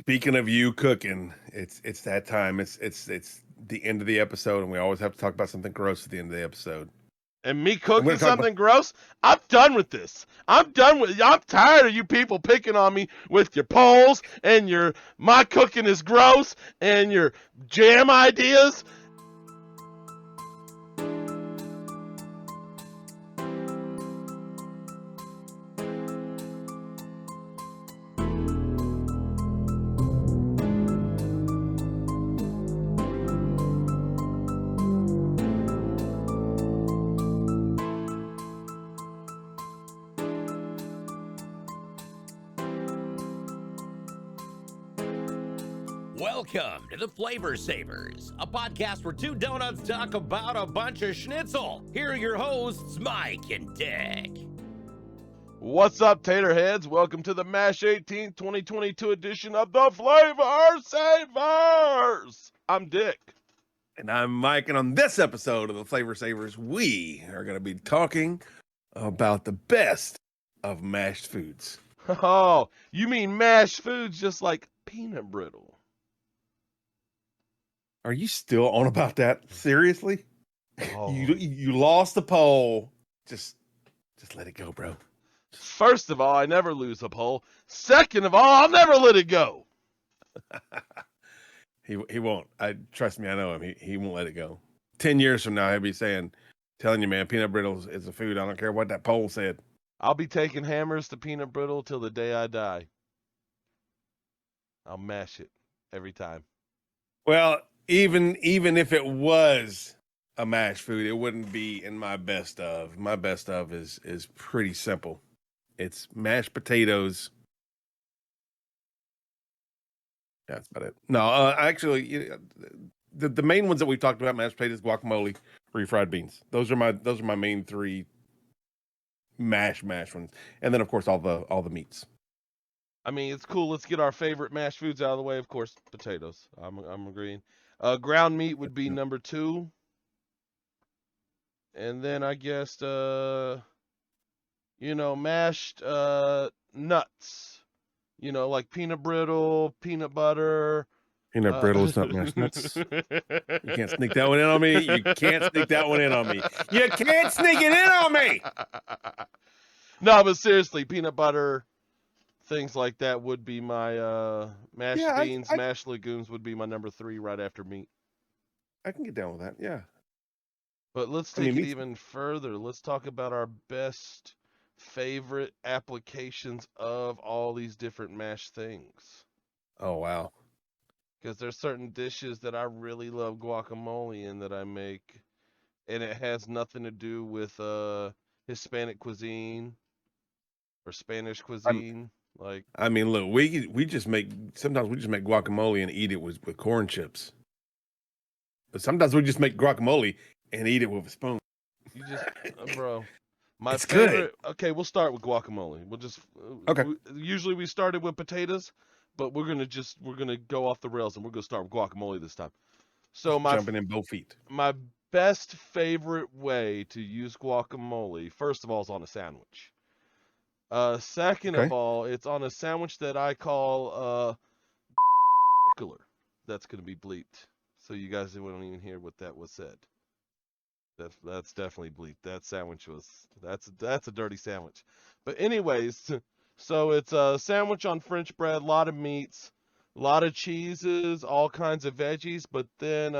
Speaking of you cooking, it's that time. It's the end of the episode, and we always have to talk about something gross at the end of the episode. And me I'm cooking going to talk about. something gross? I'm done with this. I'm tired of you people picking on me with your polls and your my cooking is gross and your jam ideas. Welcome to the Flavor Savers, a podcast where two donuts talk about a bunch of schnitzel. Here are your hosts, Mike and Dick. What's up, Taterheads? Welcome to the MASH 18th 2022 edition of the Flavor Savers. I'm Dick. And I'm Mike, and on this episode of the Flavor Savers, we are going to be talking about the best of mashed foods. Oh, you mean mashed foods just like peanut brittle? Are you still on about that? Seriously? Oh. You lost the poll. Just let it go, bro. First of all, I never lose a poll. Second of all, I'll never let it go. He won't. Trust me, I know him. He won't let it go. 10 years from now, he'll be telling you, man, peanut brittle is a food. I don't care what that poll said. I'll be taking hammers to peanut brittle till the day I die. I'll mash it every time. Well, even if it was a mashed food, it wouldn't be in my best of. My best of is pretty simple. It's mashed potatoes. That's about it. No, actually, the main ones that we've talked about: mashed potatoes, guacamole, refried beans. Those are my main three mash ones, and then of course all the meats. I mean, it's cool. Let's get our favorite mashed foods out of the way. Of course, potatoes. I'm agreeing. Ground meat would be number 2, and then I guess mashed nuts. Like peanut brittle, peanut butter. Peanut brittle is not mashed nuts. You can't sneak that one in on me. You can't sneak that one in on me. You can't sneak it in on me. No, but seriously, peanut butter, things like that would be my mashed beans, mashed legumes would be my number 3 right after meat. I can get down with that, yeah. But let's take it even further. Let's talk about our best favorite applications of all these different mashed things. Oh, wow. Because there's certain dishes that I really love guacamole in that I make, and it has nothing to do with Hispanic cuisine or Spanish cuisine. Look, we just make guacamole and eat it with corn chips. But sometimes we just make guacamole and eat it with a spoon. You just, bro. It's favorite. Good. Okay, we'll start with guacamole. We'll just okay. Usually we started with potatoes, but we're gonna go off the rails and we're gonna start with guacamole this time. So jumping in both feet. My best favorite way to use guacamole, first of all, is on a sandwich. Second of all, it's on a sandwich that I call pickler. That's gonna be bleeped, so you guys won't even hear what that was said. That's definitely bleeped. That sandwich that's a dirty sandwich. But anyways, so it's a sandwich on French bread, a lot of meats, a lot of cheeses, all kinds of veggies. But then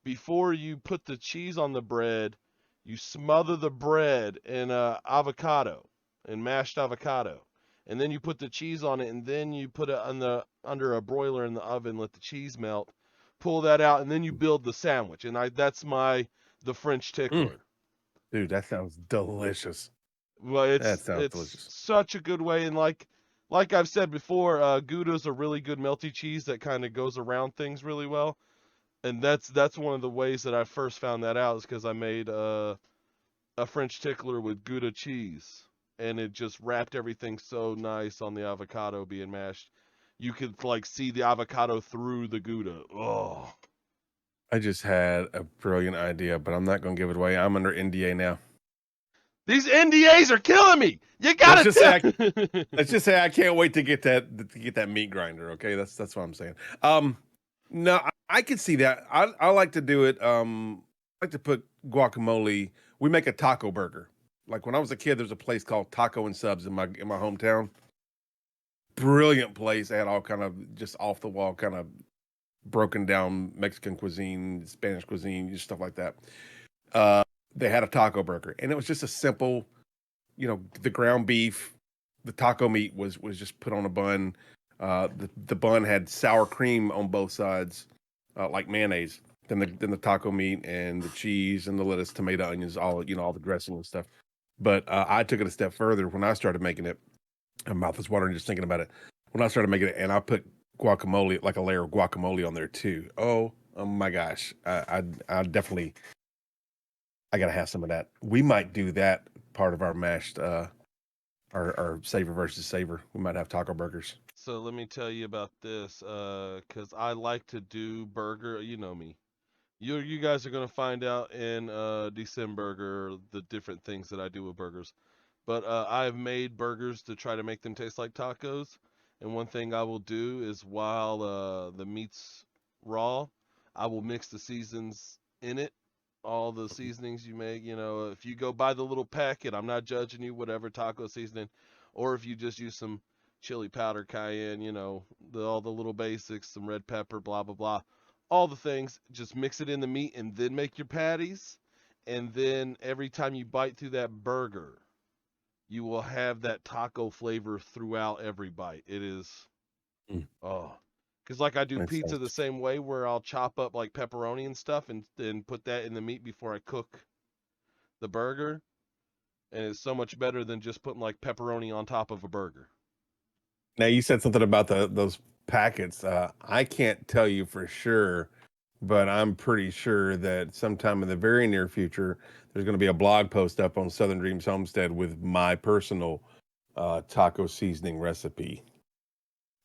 before you put the cheese on the bread, you smother the bread in avocado, in mashed avocado. And then you put the cheese on it, and then you put it under a broiler in the oven, let the cheese melt, pull that out, and then you build the sandwich. And that's the French tickler. Dude, that sounds delicious. Well, it's delicious. Such a good way, and like I've said before, Gouda's a really good melty cheese that kind of goes around things really well. And that's one of the ways that I first found that out is because I made a French tickler with Gouda cheese, and it just wrapped everything so nice on the avocado being mashed. You could see the avocado through the Gouda. Oh. I just had a brilliant idea, but I'm not going to give it away. I'm under NDA now. These NDAs are killing me. You gotta let's just say I can't wait to get that meat grinder. Okay, that's what I'm saying. No, I can see that. I like to do it. I like to put guacamole. We make a taco burger. Like when I was a kid, there's a place called Taco and Subs in my hometown. Brilliant place. They had all kind of just off the wall kind of broken down Mexican cuisine, Spanish cuisine, stuff like that. They had a taco burger, and it was just a simple, the ground beef, the taco meat was just put on a bun. The bun had sour cream on both sides, like mayonnaise. Then the taco meat and the cheese and the lettuce, tomato, onions, all the dressing and stuff. But I took it a step further when I started making it. My mouth is watering just thinking about it. When I started making it, and I put guacamole, like a layer of guacamole on there too. Oh my gosh, I definitely, I gotta have some of that. We might do that part of our mashed, our savor versus savor. We might have taco burgers. So let me tell you about this, because I like to do burger. You know me. You guys are gonna find out in December the different things that I do with burgers. But I've made burgers to try to make them taste like tacos. And one thing I will do is while the meat's raw, I will mix the seasons in it. All the seasonings you make, if you go buy the little packet, I'm not judging you, whatever taco seasoning, or if you just use some chili powder, cayenne, all the little basics, some red pepper, blah, blah, blah, all the things, just mix it in the meat and then make your patties. And then every time you bite through that burger, you will have that taco flavor throughout every bite. It is, because like I do pizza the same way, where I'll chop up like pepperoni and stuff and then put that in the meat before I cook the burger. And it's so much better than just putting like pepperoni on top of a burger. Now you said something about those packets. I can't tell you for sure, but I'm pretty sure that sometime in the very near future, there's going to be a blog post up on Southern Dreams Homestead with my personal taco seasoning recipe.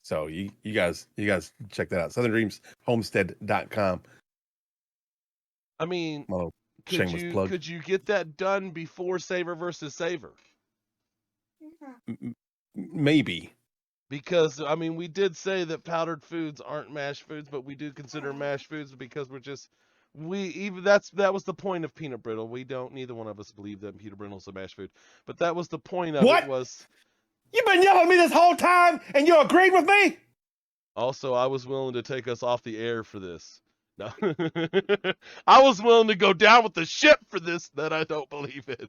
So you guys check that out. SouthernDreamsHomestead.com. I mean, shameless plug. Could you get that done before Savor versus Savor? Maybe. Because I mean, we did say that powdered foods aren't mashed foods, but we do consider mashed foods because that was the point of peanut brittle. Neither one of us believe that peanut brittle is a mashed food, but that was the point of it. Was you've been yelling at me this whole time and you agreed with me? Also, I was willing to take us off the air for this. No, I was willing to go down with the ship for this. That I don't believe it.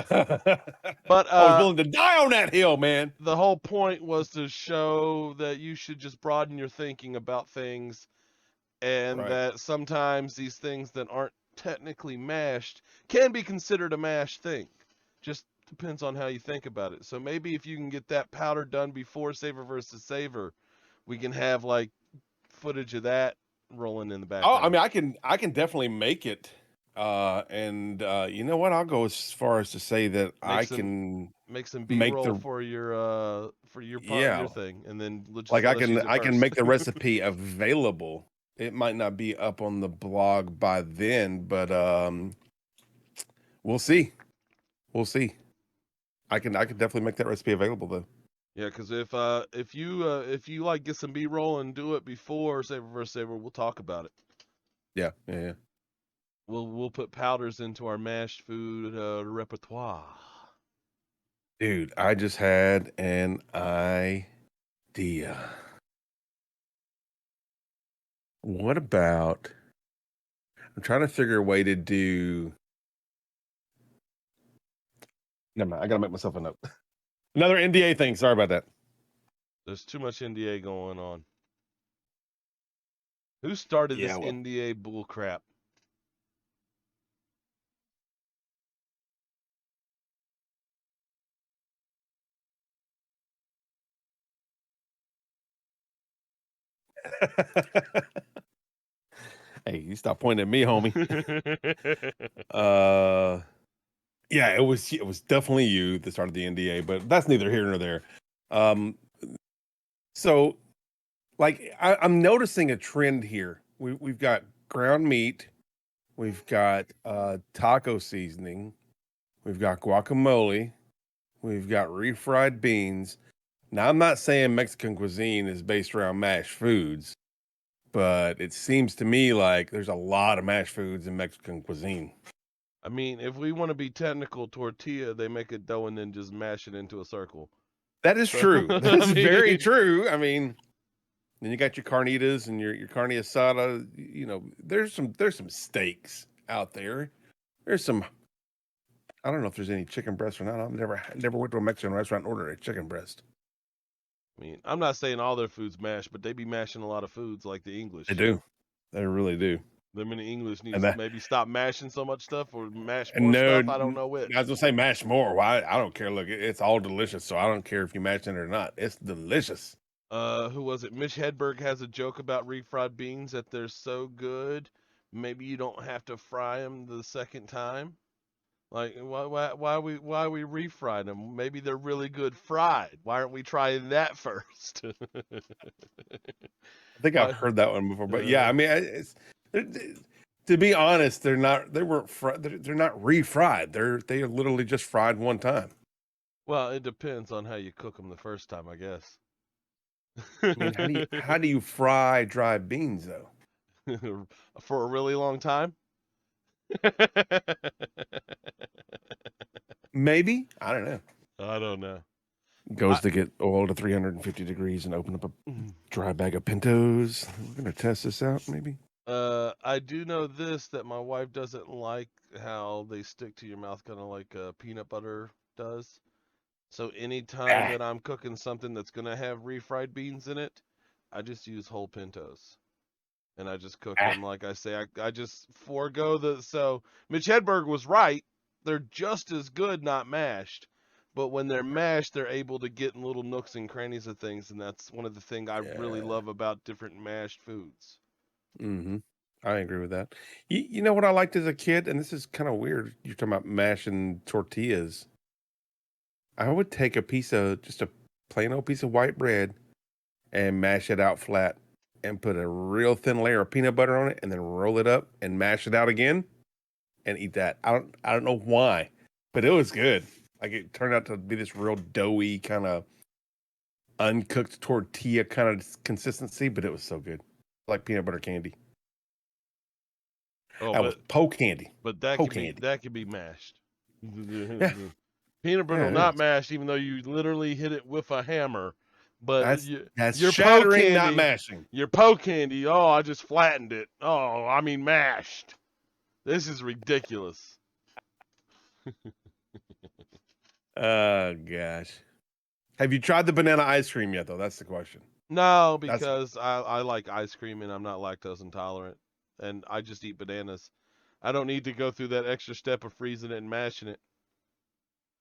But I was willing to die on that hill, man. The whole point was to show that you should just broaden your thinking about things, and that sometimes these things that aren't technically mashed can be considered a mashed thing. Just depends on how you think about it. So maybe if you can get that powder done before Savor versus Savor, we can have like footage of that rolling in the background. Oh, I mean, I can definitely make it. And you know what? I'll go as far as to say that I can make some B-roll for your your thing, and then like I can make the recipe available. It might not be up on the blog by then, but we'll see. We'll see. I can definitely make that recipe available though. Yeah, because if you like get some B-roll and do it before Savor vs. Savor, we'll talk about it. Yeah. We'll put powders into our mashed food repertoire. Dude, I just had an idea. What about? I'm trying to figure a way to do. Never mind. I gotta make myself a note. Another NDA thing. Sorry about that. There's too much NDA going on. Who started this NDA bullcrap? Hey, you stop pointing at me, homie. Yeah, it was definitely you that started the NDA, but that's neither here nor there. So like I'm noticing a trend here. We've got ground meat, we've got taco seasoning, we've got guacamole, we've got refried beans. Now, I'm not saying Mexican cuisine is based around mashed foods, but it seems to me like there's a lot of mashed foods in Mexican cuisine. I mean, if we want to be technical, tortilla, they make a dough and then just mash it into a circle. That is So, true. I That's very mean- true. I mean, then you got your carnitas and your carne asada. You know, there's some steaks out there. There's some. I don't know if there's any chicken breast or not. I've never went to a Mexican restaurant and ordered a chicken breast. I mean, I'm not saying all their food's mashed, but they be mashing a lot of foods like the English. They do. They really do. Them in the English needs And to that- maybe stop mashing so much stuff or mash And more no, stuff. I don't know which. I was gonna say mash more. Why? I don't care. Look, it's all delicious. So I don't care if you mash it or not. It's delicious. Who was it? Mitch Hedberg has a joke about refried beans that they're so good, maybe you don't have to fry them the second time. Like why we refried them? Maybe they're really good fried. Why aren't we trying that first? I think I've heard that one before, but yeah, I mean, to be honest, they're not. They weren't. They're not refried. They are literally just fried one time. Well, it depends on how you cook them the first time, I guess. I mean, how do you fry dry beans though? For a really long time? Maybe, I don't know. I don't know. Goes to get oil to 350 degrees and open up a dry bag of Pintos. We're gonna test this out, maybe. I do know this, that my wife doesn't like how they stick to your mouth, kind of like peanut butter does. So anytime that I'm cooking something that's gonna have refried beans in it, I just use whole Pintos, and I just cook them like I say. I just forego the. So Mitch Hedberg was right. They're just as good not mashed, but when they're mashed, they're able to get in little nooks and crannies of things, and that's one of the things I really love about different mashed foods. Mm-hmm. I agree with that. You know what I liked as a kid, and this is kind of weird. You're talking about mashing tortillas. I would take just a plain old piece of white bread and mash it out flat and put a real thin layer of peanut butter on it and then roll it up and mash it out again and eat that. I don't know why, but it was good. Like it turned out to be this real doughy kind of uncooked tortilla kind of consistency, but it was so good. Like peanut butter candy. Oh, That was poke candy. But that Poke could be candy. that could be mashed. Yeah. Peanut butter Yeah, it not is. mashed, even though you literally hit it with a hammer. But That's your shattering, poke not candy, mashing. Your poke candy, oh, I just flattened it. Oh, I mean mashed. This is ridiculous. Oh gosh. Have you tried the banana ice cream yet though? That's the question. No, because I like ice cream and I'm not lactose intolerant. And I just eat bananas. I don't need to go through that extra step of freezing it and mashing it.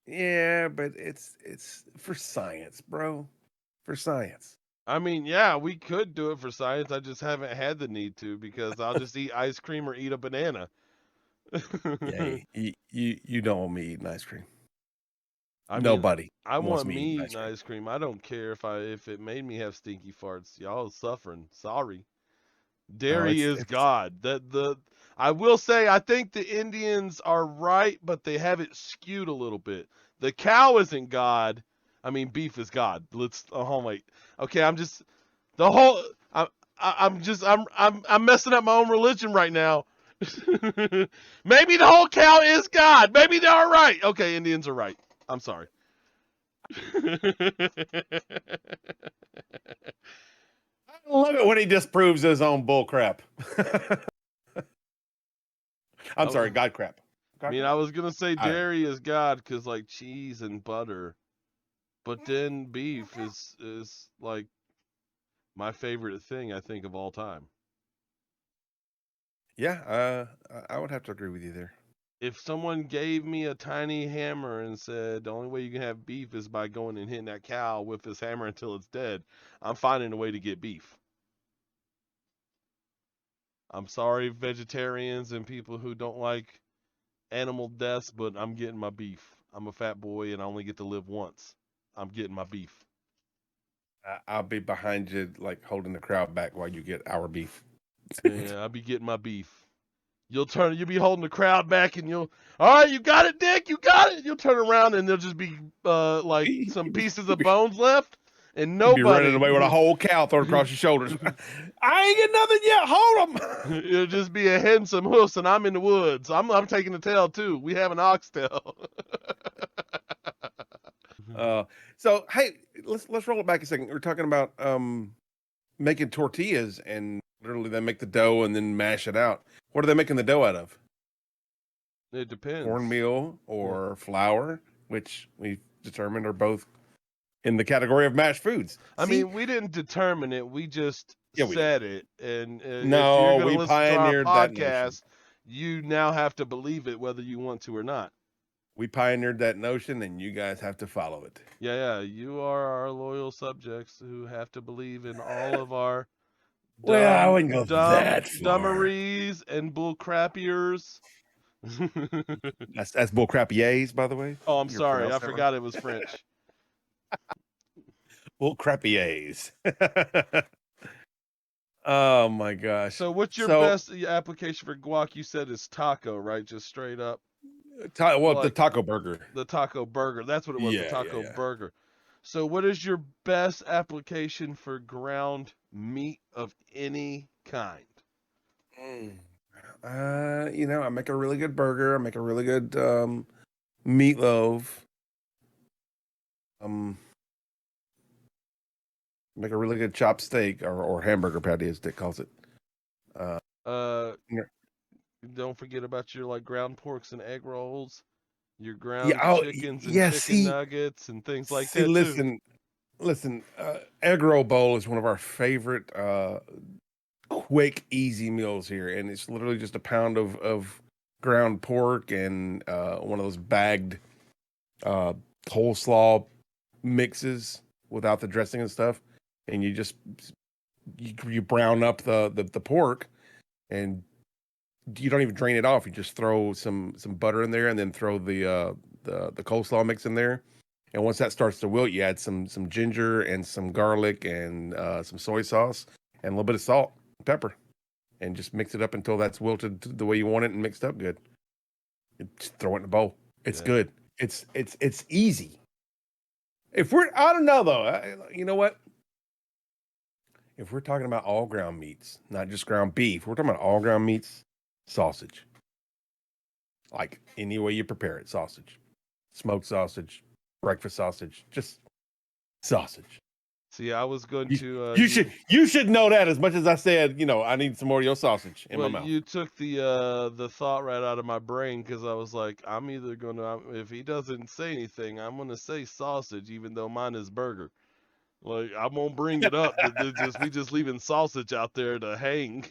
Yeah, but it's for science, bro. For science. I mean, yeah, we could do it for science. I just haven't had the need to because I'll just eat ice cream or eat a banana. Yeah, you don't want me eating ice cream. I mean, Nobody. I wants want me me eating eating ice cream. I don't care if it made me have stinky farts. Y'all is suffering. Sorry. Dairy is God. I will say I think the Indians are right, but they have it skewed a little bit. The cow isn't God. I mean, beef is God. Wait. Okay, I'm messing up my own religion right now. Maybe the whole cow is God. Maybe they are right. Okay, Indians are right. I'm sorry. I love it when he disproves his own bull crap. I'm sorry, God crap. I mean, I was gonna say dairy is God because like cheese and butter, but then beef is like my favorite thing I think of all time. Yeah, I would have to agree with you there. If someone gave me a tiny hammer and said the only way you can have beef is by going and hitting that cow with this hammer until it's dead, I'm finding a way to get beef. I'm sorry, vegetarians and people who don't like animal deaths, but I'm getting my beef. I'm a fat boy and I only get to live once. I'm getting my beef. I'll be behind you, like holding the crowd back while you get our beef. Yeah, I'll be getting my beef. You'll be holding the crowd back, and all right, you got it, Dick, you got it. You'll turn around, and there'll just be like some pieces of bones left, and You'd be nobody. running away with a whole cow thrown across your shoulders. I ain't get nothing yet. Hold them. It'll just be a head and some hoofs, and I'm in the woods. I'm taking the tail too. We have an oxtail. So hey, let's roll it back a second. We're talking about making tortillas, and literally they make the dough and then mash it out. What are they making the dough out of? It depends. Cornmeal or flour, which we've determined are both in the category of mashed foods. I mean, we didn't determine it. We just said it. And no, if you're we listen pioneered to our that podcast, notion. You now have to believe it whether you want to or not. We pioneered that notion, and you guys have to follow it. Yeah. You are our loyal subjects who have to believe in all of our I wouldn't go that far. dummeries and bull crappiers. That's bull crappiers, by the way. Oh, I'm sorry. I forgot it was French. Bull crappiers. Oh my gosh. So what's your best application for guac? You said it's taco, right? Just straight up. The taco burger. The taco burger. That's what it was, the taco burger. So what is your best application for ground meat of any kind? I make a really good burger. I make a really good meatloaf. Make a really good chopped steak or hamburger patty, as Dick calls it. Don't forget about your ground porks and egg rolls, your ground chickens and chicken nuggets and things like that. Listen. Egg roll bowl is one of our favorite quick, easy meals here, and it's literally just a pound of ground pork and one of those bagged coleslaw mixes without the dressing and stuff, and you brown up the pork, and you don't even drain it off. You just throw some butter in there, and then throw the coleslaw mix in there. And once that starts to wilt, you add some ginger and some garlic and some soy sauce and a little bit of salt and pepper, and just mix it up until that's wilted the way you want it and mixed up good. Just throw it in a bowl. It's good. It's easy. I don't know though. You know what? If we're talking about all ground meats, not just ground beef, we're talking about all ground meats, sausage. Like any way you prepare it, sausage, smoked sausage, breakfast sausage, just sausage. See, I was going to. You should know that as much as I said. I need some more of your sausage in my mouth. You took the thought right out of my brain, because I was like, I'm either gonna, if he doesn't say anything, I'm gonna say sausage, even though mine is burger. Like, I won't bring it up. We just leaving sausage out there to hang.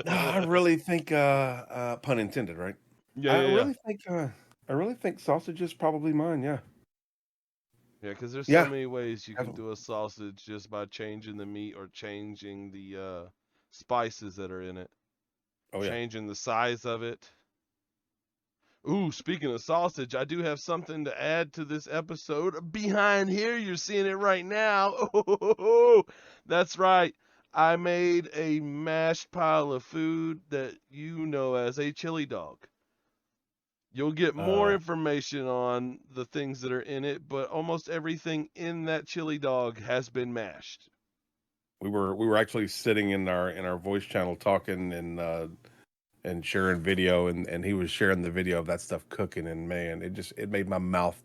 I really think, pun intended, right? Yeah. I really think sausage is probably mine. Yeah. Yeah, because there's so many ways you can do a sausage just by changing the meat or changing the spices that are in it. Changing the size of it. Ooh, speaking of sausage, I do have something to add to this episode. Behind here, you're seeing it right now. Oh, that's right. I made a mashed pile of food that you know as a chili dog. You'll get more information on the things that are in it, but almost everything in that chili dog has been mashed. We were actually sitting in our voice channel talking and sharing video, and he was sharing the video of that stuff cooking, and man, it made my mouth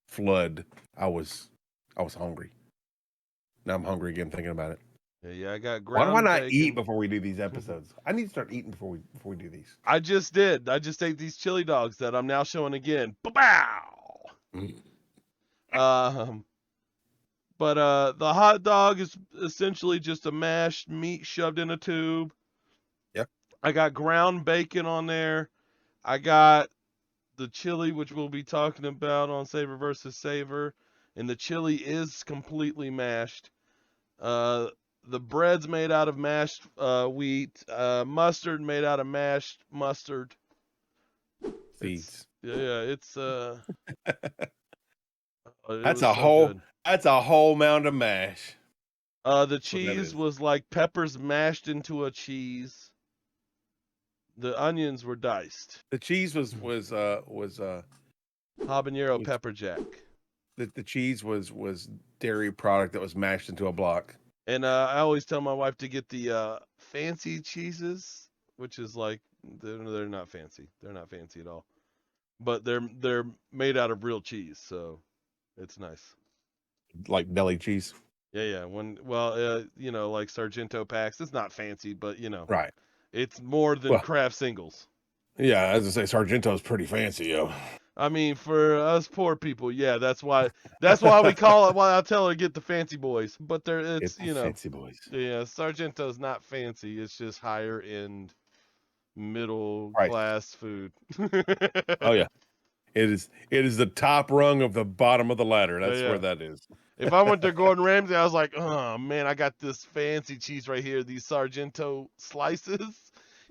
flood. I was hungry. Now I'm hungry again thinking about it. Yeah, I got ground. Why do I not eat before we do these episodes? I need to start eating before we do these. I just did. I just ate these chili dogs that I'm now showing again. Bow. But the hot dog is essentially just a mashed meat shoved in a tube. Yep. I got ground bacon on there. I got the chili, which we'll be talking about on Savor versus Savor, and the chili is completely mashed. The bread's made out of mashed wheat. Mustard made out of mashed mustard. Seeds. It's that's a whole mound of mash. The cheese was like peppers mashed into a cheese. The onions were diced. The cheese was Habanero was- pepper jack. the cheese was dairy product that was mashed into a block. And I always tell my wife to get the fancy cheeses, which is like they're not fancy. They're not fancy at all. But they're made out of real cheese, so it's nice. Like deli cheese. Yeah. Like Sargento packs. It's not fancy, but Right. it's more than Well- Kraft singles. Yeah, as I say, Sargento's pretty fancy, yo. I mean, for us poor people, yeah, that's why we call it. Why I tell her to get the fancy boys, but it's fancy boys. yeah, Sargento's not fancy. It's just higher end, middle Right. class food. Oh yeah, it is the top rung of the bottom of the ladder. That's Yeah. where that is. If I went to Gordon Ramsay, I was like, oh man, I got this fancy cheese right here, these Sargento slices.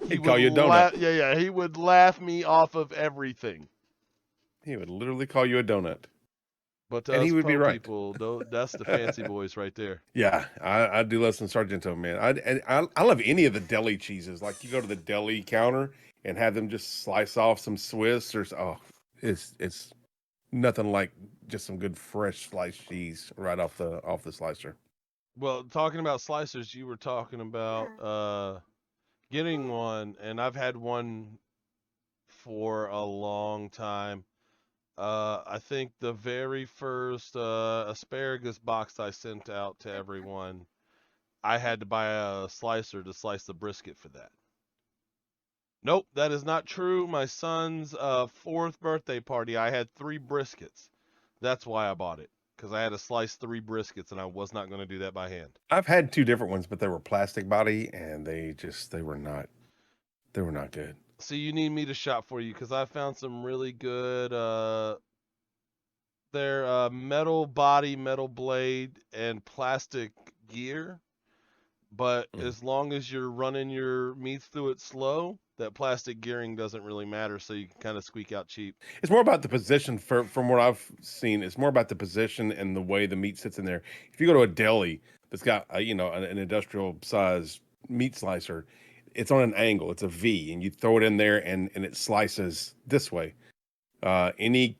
He'd call you a donut. Yeah, he would laugh me off of everything. He would literally call you a donut. But And he would be right. people, that's the fancy boys right there. Yeah, I do love some Sargento, man. I love any of the deli cheeses. Like you go to the deli counter and have them just slice off some Swiss or it's nothing like just some good fresh sliced cheese right off the slicer. Well, talking about slicers, you were talking about getting one, and I've had one for a long time. I think the very first asparagus box I sent out to everyone, I had to buy a slicer to slice the brisket for that. Nope, that is not true. My son's 4th birthday party, I had 3 briskets. That's why I bought it, because I had to slice 3 briskets, and I was not going to do that by hand. I've had 2 different ones, but they were plastic body, and they were not good. So you need me to shop for you, because I found some really good. They're metal body, metal blade, and plastic gear. But as long as you're running your meats through it slow, that plastic gearing doesn't really matter, so you can kind of squeak out cheap. It's more about the position from what I've seen. It's more about the position and the way the meat sits in there. If you go to a deli that's got an industrial size meat slicer, it's on an angle. It's a V, and you throw it in there, and it slices this way. Any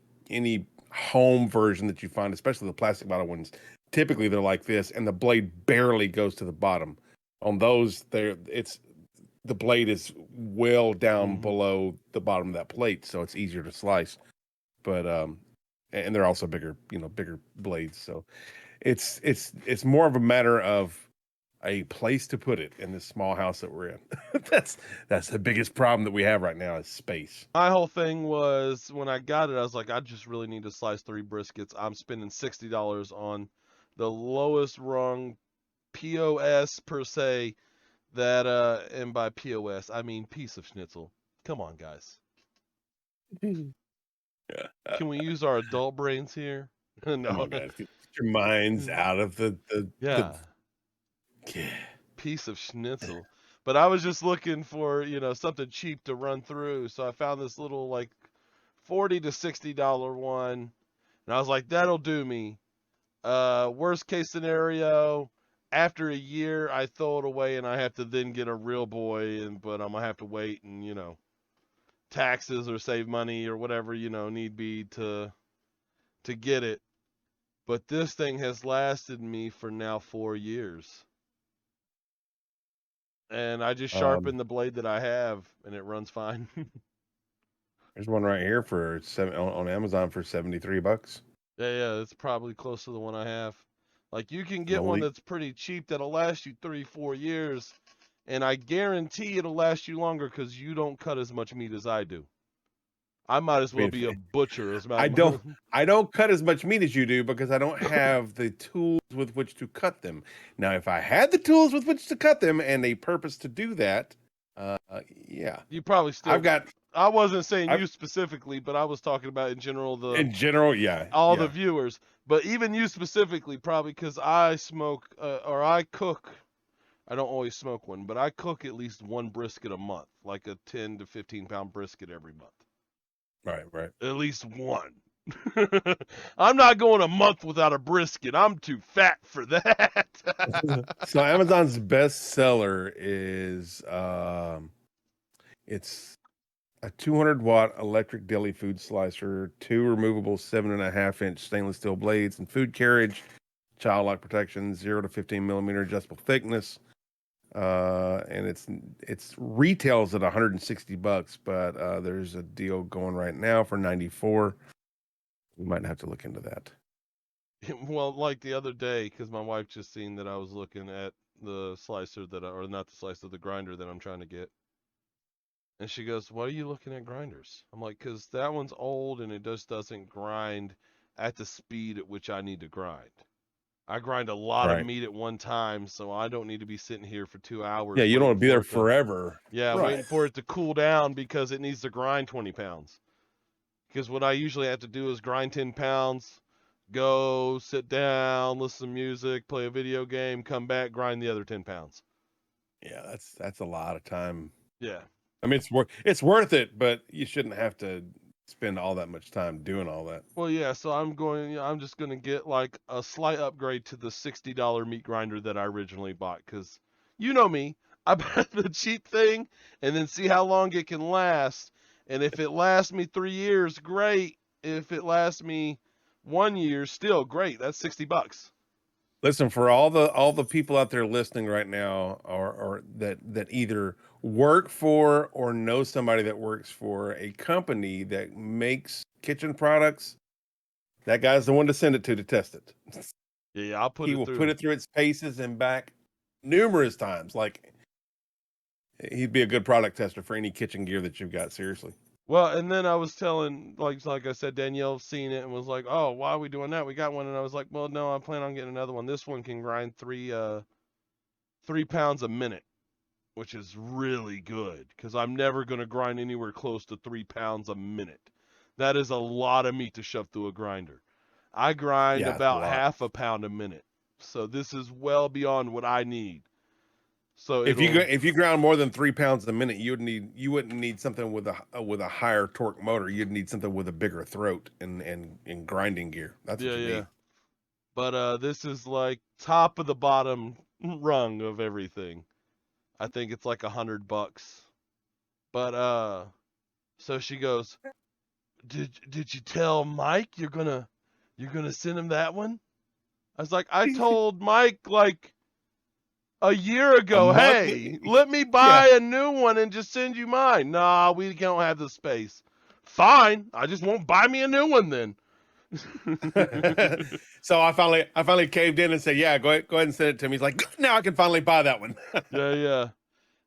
home version that you find, especially the plastic bottle ones, typically they're like this, and the blade barely goes to the bottom. On those, the blade is well down below the bottom of that plate, so it's easier to slice. But and they're also bigger blades. So it's more of a matter of a place to put it in this small house that we're in. That's the biggest problem that we have right now is space. My whole thing was when I got it, I was like, I just really need to slice 3 briskets. I'm spending $60 on the lowest rung POS per se. That and by POS I mean piece of schnitzel. Come on, guys. Can we use our adult brains here? No. Come on, guys. Get your minds out of the piece of schnitzel. But I was just looking for, something cheap to run through. So I found this little like $40 to $60 one. And I was like, that'll do me. Worst case scenario, after a year, I throw it away and I have to then get a real boy, but I'm gonna have to wait and taxes or save money or whatever need be to get it. But this thing has lasted me for now 4 years, and I just sharpen the blade that I have, and it runs fine. There's one right here for on Amazon for $73. Yeah, it's probably close to the one I have. Like, you can get one that's pretty cheap that'll last you 3-4 years, and I guarantee it'll last you longer because you don't cut as much meat as I do. I might as well be a butcher as I don't cut as much meat as you do because I don't have the tools with which to cut them. Now, if I had the tools with which to cut them and a purpose to do that, yeah. You probably still. I wasn't saying you specifically, but I was talking about in general. Yeah. All the viewers. But even you specifically, probably because I smoke or I cook. I don't always smoke one, but I cook at least 1 brisket a month, like a 10 to 15 pound brisket every month. Right. At least 1. I'm not going a month without a brisket. I'm too fat for that. So Amazon's best seller is It's a 200-watt electric deli food slicer, 2 removable 7.5-inch stainless steel blades, and food carriage, child lock protection, 0 to 15 millimeter adjustable thickness. And it's retails at $160, but there's a deal going right now for $94. We might have to look into that. Well, like the other day, because my wife just seen that I was looking at the slicer or not the slicer, the grinder that I'm trying to get. And she goes, "Why are you looking at grinders?" I'm like, "Because that one's old and it just doesn't grind at the speed at which I need to grind. I grind a lot of meat at one time, so I don't need to be sitting here for 2 hours. Yeah, you don't want to be there for forever. Yeah, Right. waiting for it to cool down because it needs to grind 20 pounds. Because what I usually have to do is grind 10 pounds, go, sit down, listen to music, play a video game, come back, grind the other 10 pounds. Yeah, that's a lot of time. Yeah. I mean, it's worth it, but you shouldn't have to spend all that much time doing all that. Well, yeah, so I'm just going to get like a slight upgrade to the $60 meat grinder that I originally bought, because you know me, I buy the cheap thing and then see how long it can last. And if it lasts me 3 years, great. If it lasts me 1 year, still great. That's $60. Listen, for all the people out there listening right now, or that either work for or know somebody that works for a company that makes kitchen products, that guy's the one to send it to test it. Yeah, I'll put he it will through. put it through its paces and back numerous times. Like, he'd be a good product tester for any kitchen gear that you've got. Seriously. Well, and then I was telling, like I said, Danielle seen it and was like, "Oh, why are we doing that? We got one." And I was like, "Well, no, I plan on getting another one. This one can grind 3 pounds a minute, which is really good because I'm never gonna grind anywhere close to 3 pounds a minute. That is a lot of meat to shove through a grinder. I grind about half a pound a minute, so this is well beyond what I need." So if you ground more than 3 pounds a minute, you wouldn't need something with a higher torque motor. You'd need something with a bigger throat and grinding gear. That's what you need. But this is like top of the bottom rung of everything. I think it's like $100. But so she goes, "Did you tell Mike you're gonna send him that one?" I was like, "I told Mike like a year ago, hey, let me buy a new one and just send you mine." "Nah, we don't have the space." "Fine, I just won't buy me a new one then." So I finally caved in and said, "Yeah, go ahead and send it to me." He's like, "Now I can finally buy that one." Yeah.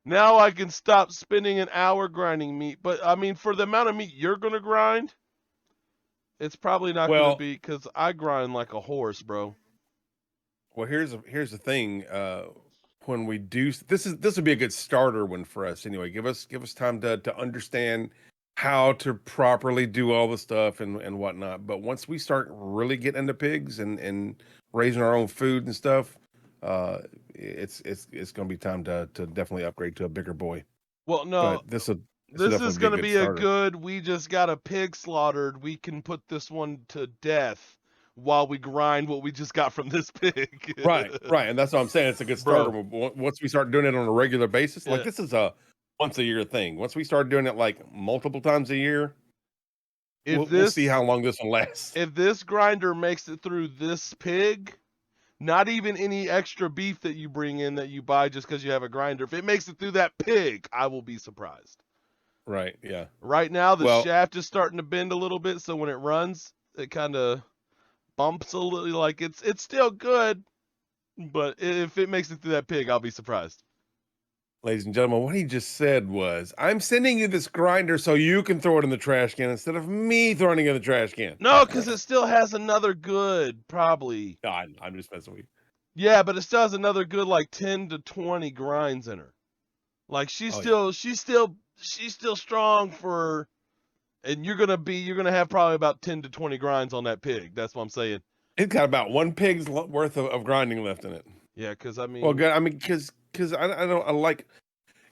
Now I can stop spending an hour grinding meat. But I mean, for the amount of meat you're gonna grind, it's probably not gonna be, because I grind like a horse, bro. Well, here's the thing. When we do this would be a good starter one for us anyway. Give us time to understand how to properly do all the stuff and whatnot. But once we start really getting into pigs and raising our own food and stuff, it's going to be time to definitely upgrade to a bigger boy. Well, no, but this is going to be a good. We just got a pig slaughtered. We can put this one to death while we grind what we just got from this pig. Right, and that's what I'm saying. It's a good starter. Once we start doing it on a regular basis, like this is a once a year thing. Once we start doing it like multiple times a year, we'll see how long this one lasts. If this grinder makes it through this pig, not even any extra beef that you bring in that you buy just because you have a grinder, if it makes it through that pig, I will be surprised. Right, yeah. Right now, the shaft is starting to bend a little bit, so when it runs, it kind of bumps a little. Like it's still good, but if it makes it through that pig, I'll be surprised. Ladies and gentlemen, what he just said was, "I'm sending you this grinder so you can throw it in the trash can instead of me throwing it in the trash can." No, because it still has another good, probably. No, I'm just messing with you. Yeah, but it still has another good like 10 to 20 grinds in her. Like she's still strong for, and you're gonna have probably about 10 to 20 grinds on that pig. That's what I'm saying. It's got about one pig's worth of grinding left in it. Yeah, because I mean, well, good. I mean, because I like.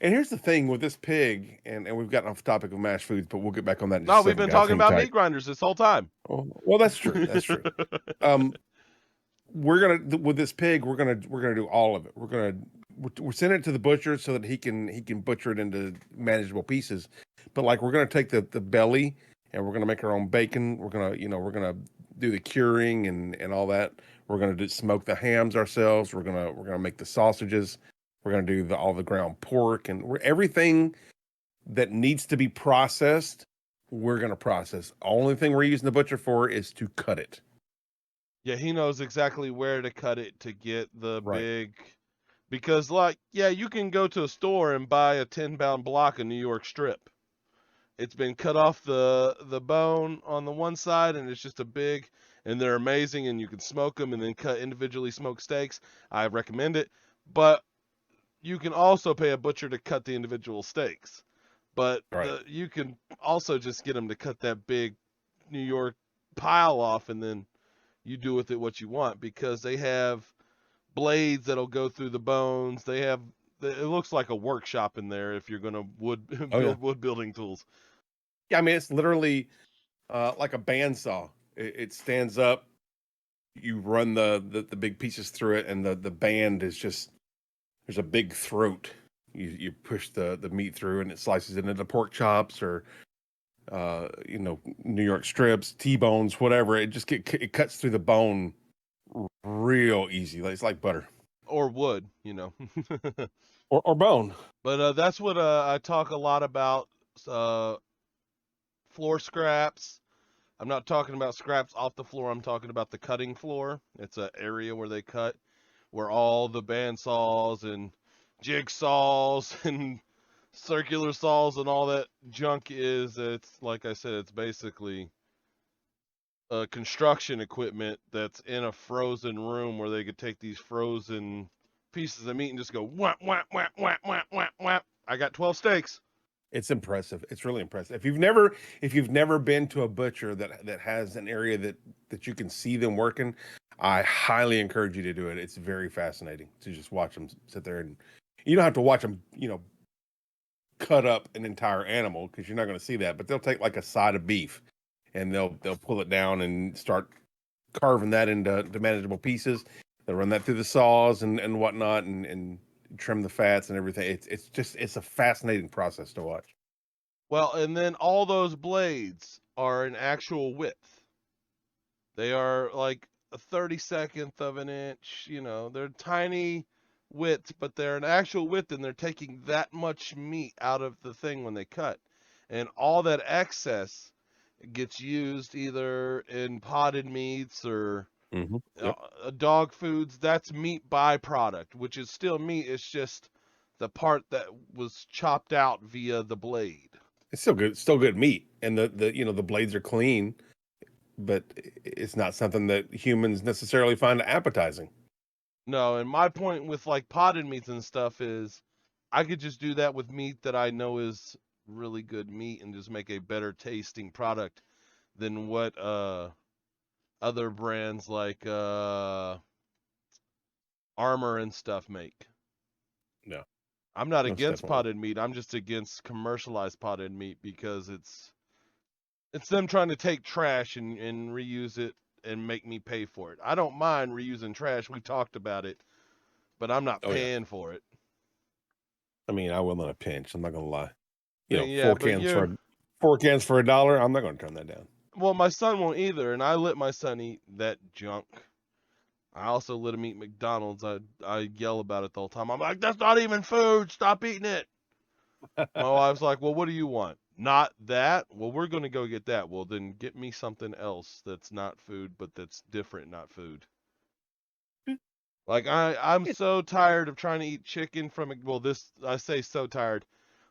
And here's the thing with this pig, and we've gotten off the topic of mashed foods, but we'll get back on that. No, we've been talking about meat grinders this whole time. Oh, well, that's true. That's true. With this pig, we're gonna do all of it. We're gonna we're sending it to the butcher so that he can butcher it into manageable pieces. But like we're gonna take the belly and we're gonna make our own bacon. We're gonna do the curing and all that. We're gonna smoke the hams ourselves. We're gonna make the sausages. We're gonna do all the ground pork and everything that needs to be processed. We're gonna process. Only thing we're using the butcher for is to cut it. Yeah, he knows exactly where to cut it to get the Right. big. Because, like, yeah, you can go to a store and buy a 10-pound block of New York strip. It's been cut off the bone on the one side, and it's just a big, and they're amazing, and you can smoke them and then cut individually smoked steaks. I recommend it. But you can also pay a butcher to cut the individual steaks. But Right. you can also just get them to cut that big New York pile off, and then you do with it what you want, because they have blades that'll go through the bones. They have, it looks like a workshop in there if you're going to build wood building tools. Yeah, I mean it's literally like a bandsaw. It stands up. You run the big pieces through it, and the band is just there's a big throat. You push the meat through, and it slices it into pork chops or New York strips, T-bones, whatever. It cuts through the bone real easy. It's like butter Or wood, or bone. But that's what I talk a lot about. Floor scraps. I'm not talking about scraps off the floor. I'm talking about the cutting floor. It's an area where they cut, where all the bandsaws and jigsaws and circular saws and all that junk is. It's like I said, it's basically construction equipment that's in a frozen room where they could take these frozen pieces of meat and just go whap whap whap whap whap whap whap. I got 12 steaks. It's impressive. It's really impressive. If you've never been to a butcher that has an area that you can see them working, I highly encourage you to do it. It's very fascinating to just watch them sit there, and you don't have to watch them, cut up an entire animal because you're not going to see that. But they'll take like a side of beef, and they'll pull it down and start carving that into manageable pieces. They'll run that through the saws and whatnot, and trim the fats and everything. It's a fascinating process to watch. Well, and then all those blades are an actual width. They are like a 32nd of an inch, they're tiny widths, but they're an actual width, and they're taking that much meat out of the thing when they cut. And all that excess gets used either in potted meats or dog foods. That's meat byproduct, which is still meat. It's just the part that was chopped out via the blade. It's still good. Still good meat, and the blades are clean, but it's not something that humans necessarily find appetizing. No, and my point with like potted meats and stuff is, I could just do that with meat that I know is really good meat and just make a better tasting product than what other brands like Armor and stuff make. No, I'm not most against definitely. potted meat. I'm just against commercialized potted meat because it's them trying to take trash and reuse it and make me pay for it. I don't mind reusing trash. We talked about it, but I'm not paying for it. I mean, I will in a pinch. I'm not gonna lie. Yeah, four cans for $1. I'm not gonna turn that down. Well, my son won't either, and I let my son eat that junk. I also let him eat McDonald's. I yell about it the whole time. I'm like, that's not even food. Stop eating it. My wife's like, well, what do you want? Not that? Well, we're going to go get that. Well, then get me something else that's not food, but that's different, not food. Like, I'm so tired of trying to eat chicken from, I say so tired.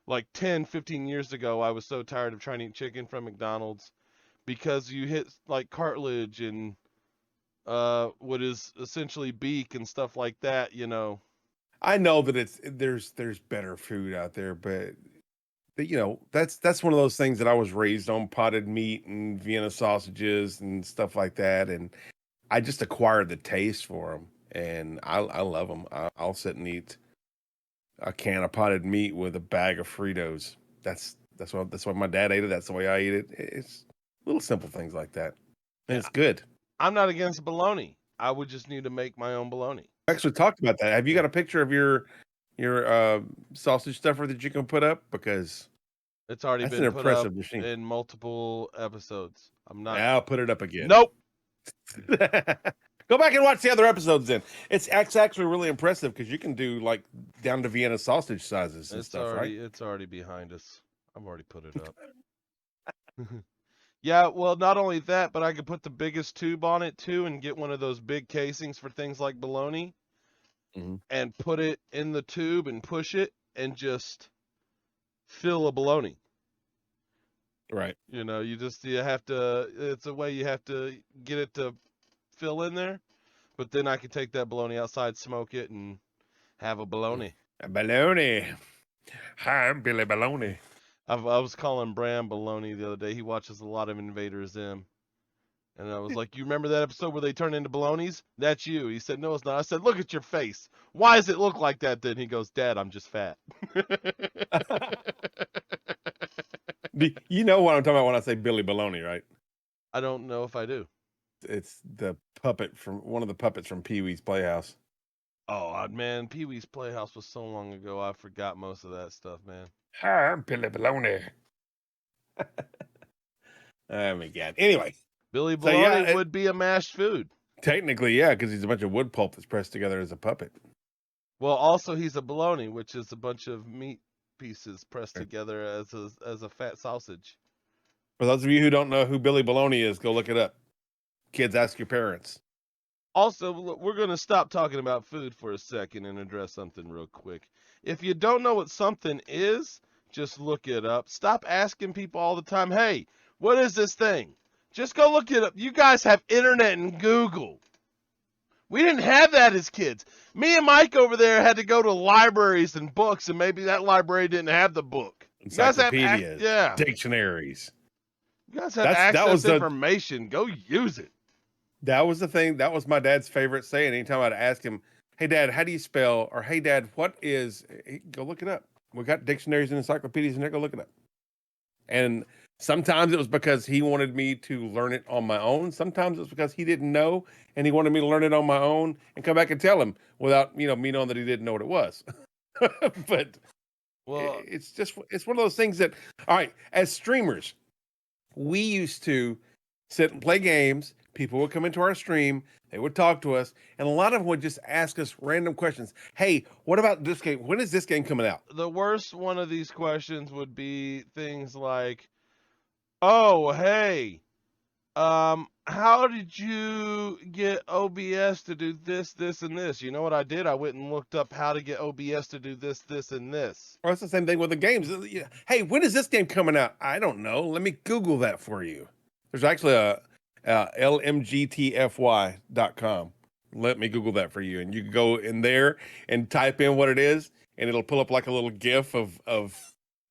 Like 10, 15 years ago, I was so tired of trying to eat chicken from McDonald's because you hit like cartilage and what is essentially beak and stuff like that, I know that there's better food out there, but that's one of those things that I was raised on: potted meat and Vienna sausages and stuff like that, and I just acquired the taste for them, and I love them. I'll sit and eat a can of potted meat with a bag of Fritos. That's what my dad ate it. That's the way I eat it. It's little simple things like that, and it's good. I'm not against bologna. I would just need to make my own bologna. I actually talked about that. Have you got a picture of your sausage stuffer that you can put up? Because It's already that's been an put up impressive machine. in multiple episodes. I'm not. I'll put it up again. Nope. Go back and watch the other episodes. Then it's actually really impressive because you can do like down to Vienna sausage sizes and stuff, right? It's already behind us. I've already put it up. Yeah, well, not only that, but I could put the biggest tube on it too and get one of those big casings for things like bologna and put it in the tube and push it and just fill a bologna. Right. You know, you have to, it's a way you have to get it to fill in there. But then I could take that bologna outside, smoke it, and have a bologna. A bologna. Hi, I'm Billy Bologna. I was calling Bram bologna the other day. He watches a lot of Invader Zim. And I was like, you remember that episode where they turn into bolognas? That's you. He said, no, it's not. I said, look at your face. Why does it look like that then? He goes, Dad, I'm just fat. You know what I'm talking about when I say Billy Bologna, right? I don't know if I do. It's the puppet from one of the puppets from Pee Wee's Playhouse. Oh, man, Pee Wee's Playhouse was so long ago. I forgot most of that stuff, man. Hi, I'm Billy Bologna. Oh, my God. Anyway. Billy Bologna would be a mashed food. Technically, yeah, because he's a bunch of wood pulp that's pressed together as a puppet. Well, also he's a bologna, which is a bunch of meat pieces pressed together as a fat sausage. For those of you who don't know who Billy Bologna is, go look it up. Kids, ask your parents. Also, we're going to stop talking about food for a second and address something real quick. If you don't know what something is, just look it up. Stop asking people all the time, hey, what is this thing? Just go look it up. You guys have internet and Google. We didn't have that as kids. Me and Mike over there had to go to libraries and books, and maybe that library didn't have the book. Encyclopedias, dictionaries. You guys have access to information. Go use it. That was the thing. That was my dad's favorite saying. Anytime I'd ask him, hey, Dad, how do you spell? Or, hey, Dad, what is? Go look it up. We got dictionaries and encyclopedias in there. Go look it up. And sometimes it was because he wanted me to learn it on my own. Sometimes it was because he didn't know and he wanted me to learn it on my own and come back and tell him without, me knowing that he didn't know what it was. But well, it's one of those things that, all right, as streamers, we used to sit and play games. People would come into our stream. They would talk to us. And a lot of them would just ask us random questions. Hey, what about this game? When is this game coming out? The worst one of these questions would be things like, oh, hey, how did you get OBS to do this, this, and this? You know what I did? I went and looked up how to get OBS to do this, this, and this. Or it's the same thing with the games. Hey, when is this game coming out? I don't know. Let me Google that for you. There's actually a lmgtfy.com. Let me Google that for you. And you can go in there and type in what it is, and it'll pull up like a little GIF of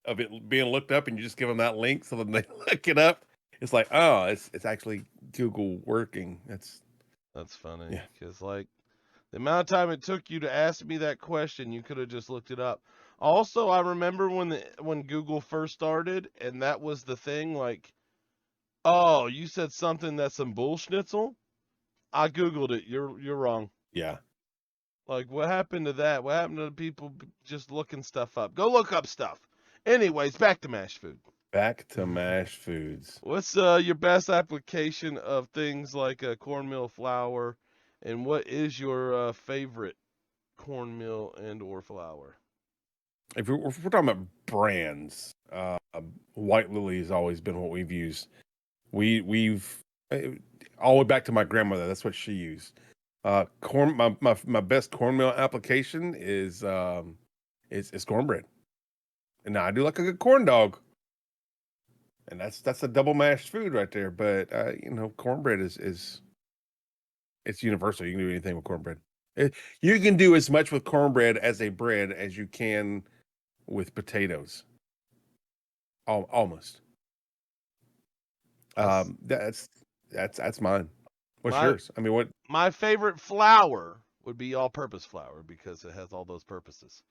it being looked up, and you just give them that link so that they look it up. It's like, oh, it's actually Google working. That's funny. Because like the amount of time it took you to ask me that question, you could have just looked it up. Also, I remember when Google first started, and that was the thing, like, oh, you said something that's some bullschnitzel? I Googled it. You're wrong. Yeah. Like, what happened to that? What happened to people just looking stuff up? Go look up stuff. Anyways, back to mashed food. Back to mashed foods. What's your best application of things like cornmeal flour, and what is your favorite cornmeal and or flour? If we're talking about brands, White Lily has always been what we've used. We've all the way back to my grandmother. That's what she used. My best cornmeal application is cornbread, and now I do like a good corn dog, and that's a double mashed food right there. But cornbread is it's universal. You can do anything with cornbread. You can do as much with cornbread as a bread as you can with potatoes. Almost. That's mine. What's yours? I mean, what? My favorite flour would be all-purpose flour because it has all those purposes.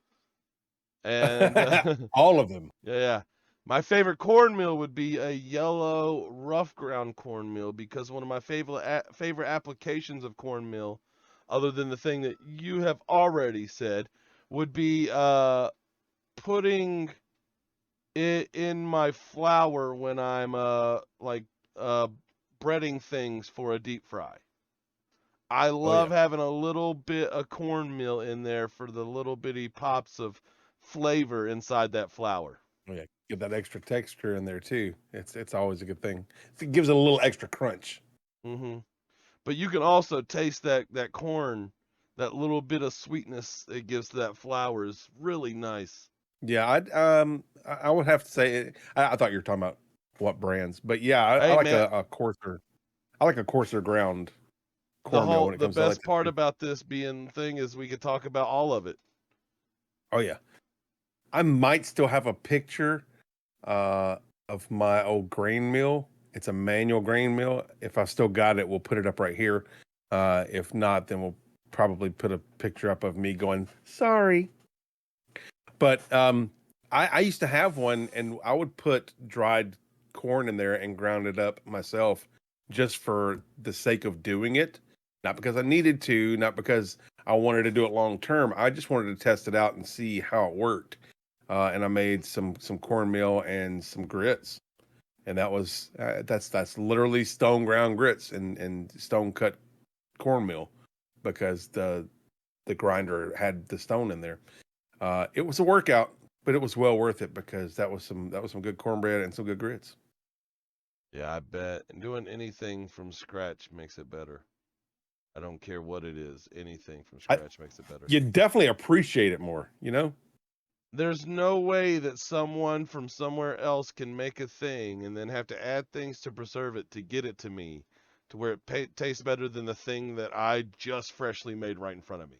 And all of them. Yeah. My favorite cornmeal would be a yellow rough ground cornmeal because one of my favorite applications of cornmeal, other than the thing that you have already said, would be putting it in my flour when I'm breading things for a deep fry. I love having a little bit of cornmeal in there for the little bitty pops of flavor inside that flour. Oh, yeah, get that extra texture in there too. It's always a good thing. It gives it a little extra crunch. Mm-hmm. But you can also taste that corn, that little bit of sweetness it gives to that flour is really nice. Yeah, I would have to say I thought you were talking about what brands, but yeah, I Hey like man, a coarser. I like a coarser ground cornmeal when it the comes to like best part about this being thing is we could talk about all of it. Oh yeah, I might still have a picture of my old grain mill. It's a manual grain mill. If I still got it, we'll put it up right here. If not, then we'll probably put a picture up of me going, sorry. But I used to have one, and I would put dried corn in there and ground it up myself just for the sake of doing it. Not because I needed to, not because I wanted to do it long term. I just wanted to test it out and see how it worked. And I made some cornmeal and some grits, and that was that's literally stone ground grits and stone cut cornmeal because the grinder had the stone in there. It was a workout, but it was well worth it because that was some good cornbread and some good grits. Yeah, I bet. And doing anything from scratch makes it better. I don't care what it is. Anything from scratch makes it better. You definitely appreciate it more, you know? There's no way that someone from somewhere else can make a thing and then have to add things to preserve it to get it to me to where it tastes better than the thing that I just freshly made right in front of me.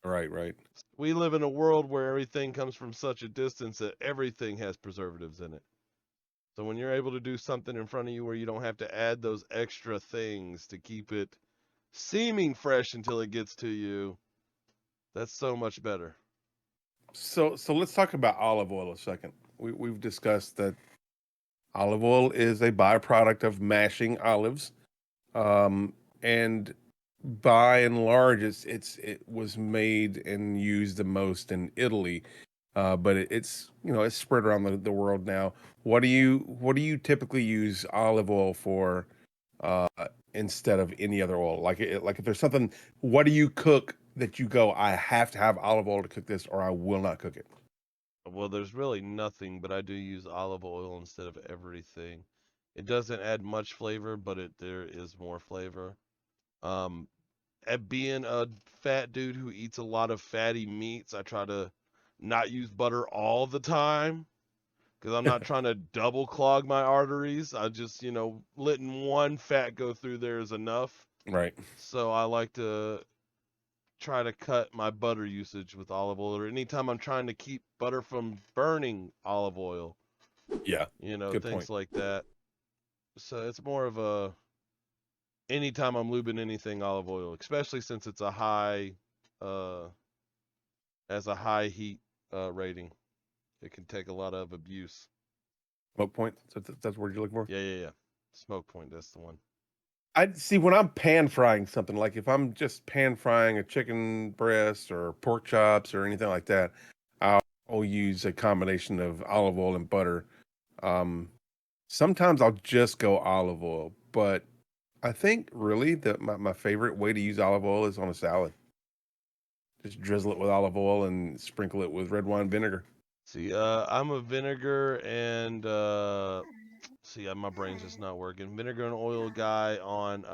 Right, right. We live in a world where everything comes from such a distance that everything has preservatives in it. So when you're able to do something in front of you where you don't have to add those extra things to keep it seeming fresh until it gets to you, that's so much better. So let's talk about olive oil a second. We've discussed that olive oil is a byproduct of mashing olives, and by and large, it was made and used the most in Italy, but it's it's spread around the world now. What do you typically use olive oil for uh, instead of any other oil? Like if there's something, what do you cook that you go, I have to have olive oil to cook this, or I will not cook it? Well, there's really nothing, but I do use olive oil instead of everything. It doesn't add much flavor, but there is more flavor. At being a fat dude who eats a lot of fatty meats, I try to not use butter all the time because I'm not trying to double clog my arteries. I just, letting one fat go through there is enough. Right. So I like to try to cut my butter usage with olive oil, or anytime I'm trying to keep butter from burning olive oil, Yeah. Good things point. like that. So it's more of a anytime I'm lubing anything olive oil, especially since it's a high, has a high heat rating. It can take a lot of abuse. Smoke point. So that's what you're looking for. Yeah. Smoke point, that's the one. I see when I'm pan frying something, like if I'm just pan frying a chicken breast or pork chops or anything like that, I'll use a combination of olive oil and butter. Um, Sometimes I'll just go olive oil, but I think really that my favorite way to use olive oil is on a salad. Just drizzle it with olive oil and sprinkle it with red wine vinegar. See, I'm a vinegar and my brain's just not working. Vinegar and oil guy on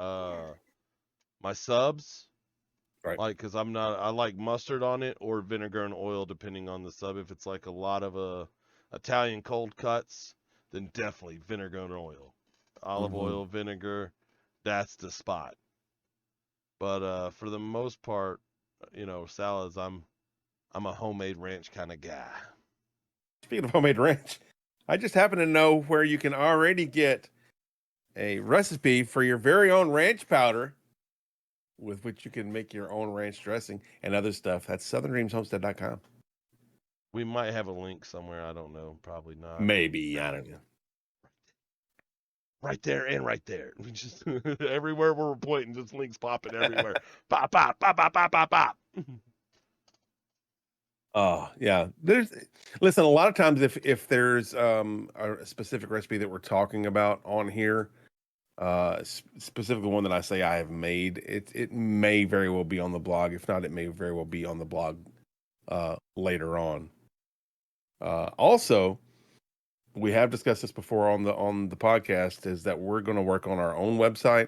my subs. Right. Like, cause I like mustard on it or vinegar and oil depending on the sub. If it's like a lot of Italian cold cuts, then definitely vinegar and oil. Olive oil, vinegar, that's the spot. But for the most part, salads, I'm a homemade ranch kind of guy. Speaking of homemade ranch, I just happen to know where you can already get a recipe for your very own ranch powder with which you can make your own ranch dressing and other stuff. That's southerndreamshomestead.com. We might have a link somewhere. I don't know. Probably not. Maybe. I don't know. Right there and right there. We just everywhere we're pointing, just links popping everywhere. Pop, pop, pop, pop, pop, pop, pop. Oh, yeah. Listen, a lot of times if there's a specific recipe that we're talking about on here, specifically one that I say I have made, it may very well be on the blog. If not, it may very well be on the blog later on. Also, we have discussed this before on the podcast, is that we're going to work on our own website,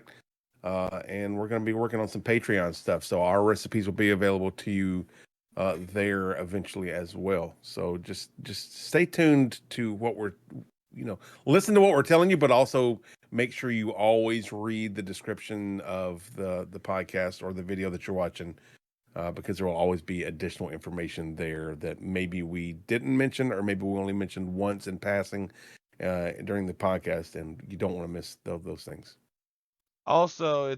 and we're going to be working on some Patreon stuff. So our recipes will be available to you there eventually as well. So just stay tuned to what we're, listen to what we're telling you, but also make sure you always read the description of the podcast or the video that you're watching, because there will always be additional information there that maybe we didn't mention, or maybe we only mentioned once in passing during the podcast, and you don't want to miss those things. Also,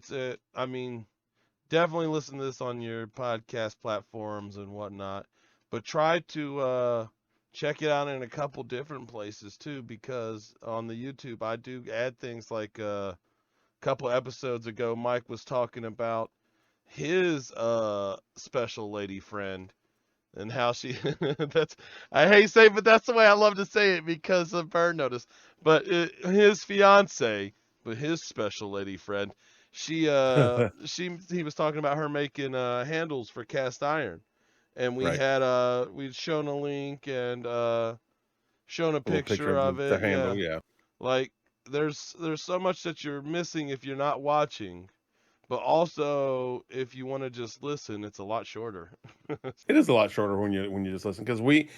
definitely listen to this on your podcast platforms and whatnot, but try to check it out in a couple different places too, because on the YouTube I do add things like a couple episodes ago Mike was talking about his special lady friend and how she that's I hate to say it, but that's the way I love to say it because of Burn Notice. But his fiance, but his special lady friend, he was talking about her making handles for cast iron, and Right. we'd shown a link and shown a A little picture picture of of the it. handle, Yeah, yeah. like there's so much that you're missing if you're not watching. But also, if you want to just listen, it's a lot shorter. It is a lot shorter when you just listen, because we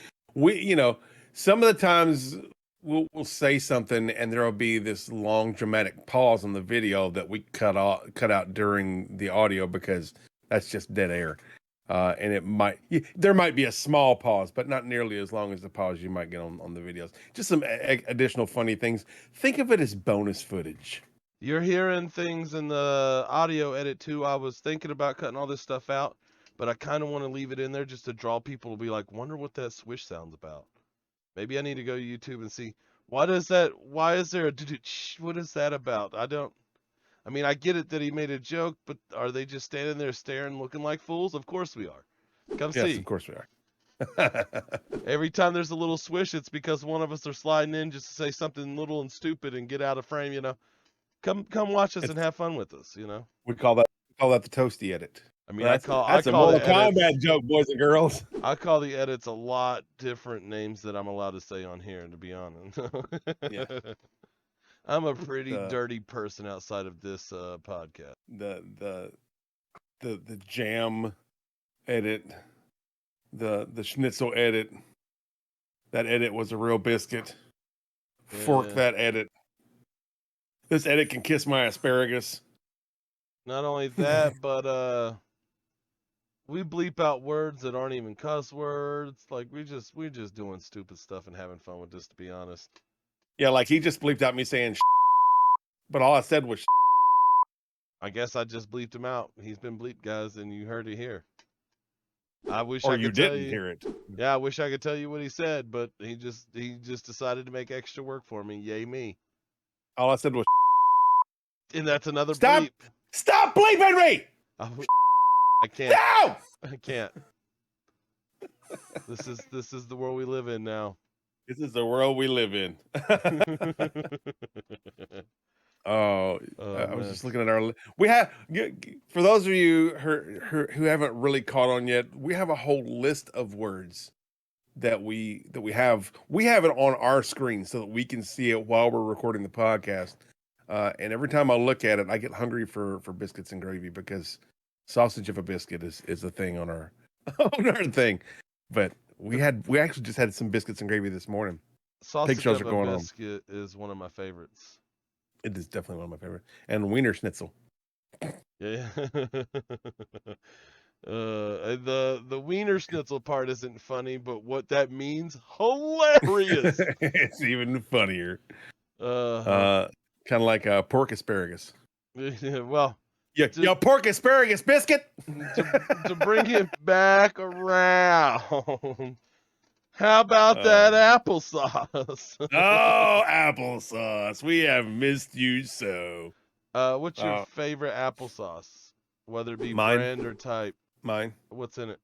some of the times we'll say something and there'll be this long dramatic pause in the video that we cut out during the audio, because that's just dead air. And there might be a small pause, but not nearly as long as the pause you might get on the videos. Just some additional funny things. Think of it as bonus footage. You're hearing things in the audio edit too. I was thinking about cutting all this stuff out, but I kind of want to leave it in there just to draw people to be like, wonder what that swish sounds about. Maybe I need to go to YouTube and see why is there a what is that about? I get it that he made a joke, but are they just standing there staring, looking like fools? Of course we are. Come Yes, see. of course we are. Every time there's a little swish, it's because one of us are sliding in just to say something little and stupid and get out of frame, Come watch us and have fun with us, We call that the toasty edit. I That's a call Mortal the edits, Kombat joke, boys and girls. I call the edits a lot different names that I'm allowed to say on here, to be honest. Yeah. I'm a pretty dirty person outside of this podcast. The jam edit, the schnitzel edit. That edit was a real biscuit. Fork Yeah. that edit. This edit can kiss my asparagus. Not only that, but we bleep out words that aren't even cuss words. Like we're just doing stupid stuff and having fun with this, to be honest. Yeah, like he just bleeped out me saying but all I said was I guess I just bleeped him out. He's been bleeped, guys, and you heard it here. I wish or I you could tell didn't you. hear it. Yeah, I wish I could tell you what he said, but he just decided to make extra work for me. Yay me. All I said was And that's another stop. bleep. Stop bleeping me. I can't. No! I can't. This is the world we live in now. This is the world we live in. I was just looking at our. We have, for those of you who haven't really caught on yet, we have a whole list of words that we have. We have it on our screen so that we can see it while we're recording the podcast. And every time I look at it, I get hungry for biscuits and gravy, because sausage of a biscuit is a thing on our thing. But we actually just had some biscuits and gravy this morning. Sausage of a biscuit is one of my favorites. It is definitely one of my favorites. And Wiener Schnitzel. Yeah. The Wiener Schnitzel part isn't funny, but what that means, hilarious. It's even funnier. Kind of like pork asparagus. Well, yo, pork asparagus biscuit. to bring it back around. How about that applesauce? Oh, applesauce. We have missed you so. What's your favorite applesauce? Whether it be brand or type. Mine. What's in it?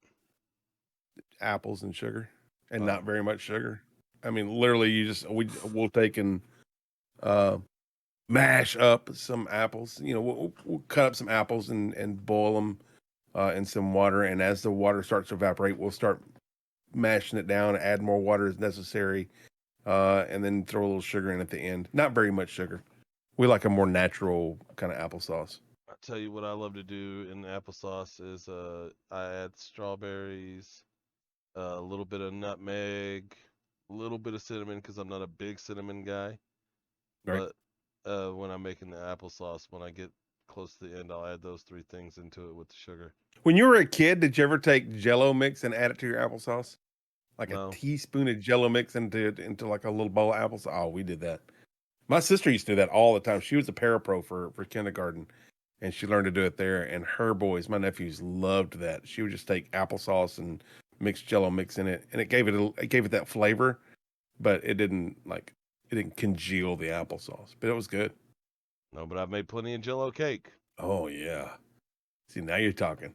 apples and sugar, and Oh. not very much sugar. I mean, literally, we'll take and mash up some apples. You know, we'll cut up some apples and boil them in some water, and as the water starts to evaporate, we'll start mashing it down, add more water as necessary, and then throw a little sugar in at the end. Not very much sugar. We like a more natural kind of applesauce. I'll tell you what I love to do in the applesauce is I add strawberries, a little bit of nutmeg, a little bit of cinnamon because I'm not a big cinnamon guy. Right. But when I'm making the applesauce, when I get close to the end, I'll add those 3 things into it with the sugar. When you were a kid, did you ever take Jello mix and add it to your applesauce? Like No. a teaspoon of Jello mix into like a little bowl of applesauce? Oh, we did that. My sister used to do that all the time. She was a parapro for kindergarten, and she learned to do it there. And her boys, my nephews, loved that. She would just take applesauce and mix Jello mix in it, and it gave it that flavor, but it didn't congeal the applesauce. But it was good. No, but I've made plenty of Jell-O cake. Oh yeah. See, now you're talking.